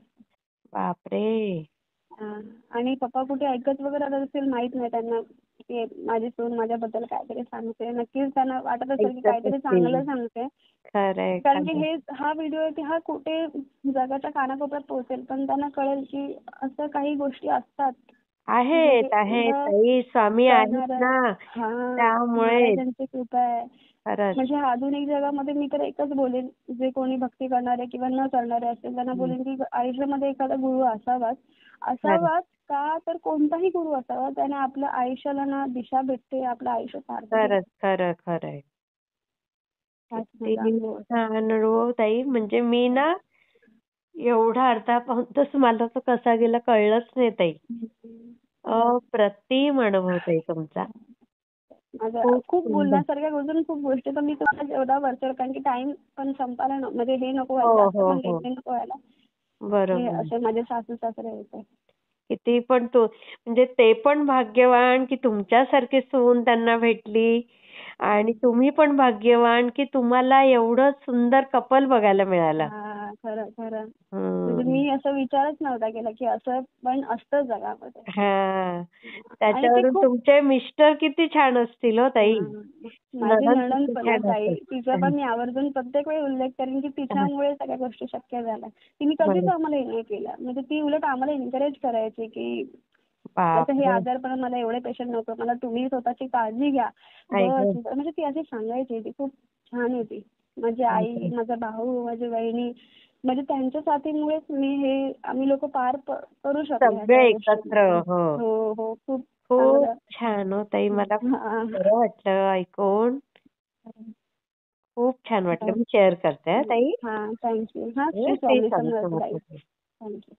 बापरे. हां. आणि पप्पा कुठे ऐकत वगैरे असतील माहित नाही त्यांना की माझी सून माझ्याबद्दल काहीतरी सांगते. नक्कीच त्यांना वाटत असेल की ऐकत काहीतरी असतील. चांगलं सांगते. खरंय कारण की खरंय. हा व्हिडिओ आहे की हा कुठे जगाच्या कानाकोपऱ्यात पोहोचेल, पण त्यांना कळेल की असं काही गोष्टी असतात आहेत एवढं ताई, स्वामी आहेत करणारं. ना, हा, त्यामुळे महाराजांची कृपा आहे. खरंच. म्हणजे आधुनिक जगामध्ये मी तर एकच बोलेन, जे कोणी भक्ती करणारे किंवा न करणारे असतील त्यांना हं, बोलेन की आयुष्यामध्ये एखादा गुरु असावाच. खरं असावाच का तर कोणताही गुरु असावा, त्याने आपल्या आयुष्याला ना दिशा भेटते, आपलं आयुष्य सार्थक होतं. खरंच खरं खरंय. हाच माझा किती अनुभव होता. छान अनुभव ताई. म्हणजे मी ना एवढा अर्धा पाऊण तास मला तर कसा गेला कळलंच नाही ताई. खरंच. अप्रतिम अनुभव ताई तुमचा. माझं खूप खूप सुंदर. बोलण्यासारख्या अजून खूप गोष्टी, पण मी तुम्हाला एवढा वरचढ, कारण की टाइम पण संपायला म्हणजे हे नको हो, व्हायला, जास्त हो, पण हो. लेट नको व्हायला. हे बरोबर. असे माझे सासू सासरे होते. किती पण तो म्हणजे ते पण भाग्यवान की तुमच्यासारखी सून त्यांना भेटली आणि तुम्ही पण भाग्यवान की तुम्हाला एवढं सुंदर कपल बघायला मिळालं. हा, खरं खरं. म्हणजे हम्म. मी असं विचारच नव्हता केला की असं पण असतं जगामध्ये. हां. आणि ते त्याच्यावरून खूप. तुमचे मिस्टर किती छान असतील हो ताई. हां. माझी नणंद नणंद किती पण आहे छान ताई. तिचा असेल. पण मी आवर्जून प्रत्येक वेळी उल्लेख करेन की तिच्यामुळे सगळ्या गोष्टी शक्य झाल्या. तिने कधीच बरं. आम्हाला हे नाही केलं. म्हणजे ती उलट आम्हाला एन्करेज करायची की आता हे बापरे! आजारपण मला एवढे पेशंट नको. मला तुम्ही स्वतःची काळजी घ्या. आई बस. गं! म्हणजे ती अशी सांगायची. ती खूप छान होती. माझी आई, बापरे! माझा भाऊ, माझी वहिनी, म्हणजे त्यांच्या साथीमुळेच आम्ही लोक पार करू शकलो ह्या सगळे सगळ्या एकत्र. गोष्टी. हो. हो, हो. खूप खूप चांगलं. छान हो ताई. मला हां. बरं वाटलं ऐकून. खूप छान वाटलं. मी शेअर करते हां ताई. हां, थँक यू. हां, श्री श्री स्वामी स्वामी समर्थ ताई. समर्थ. Thank you.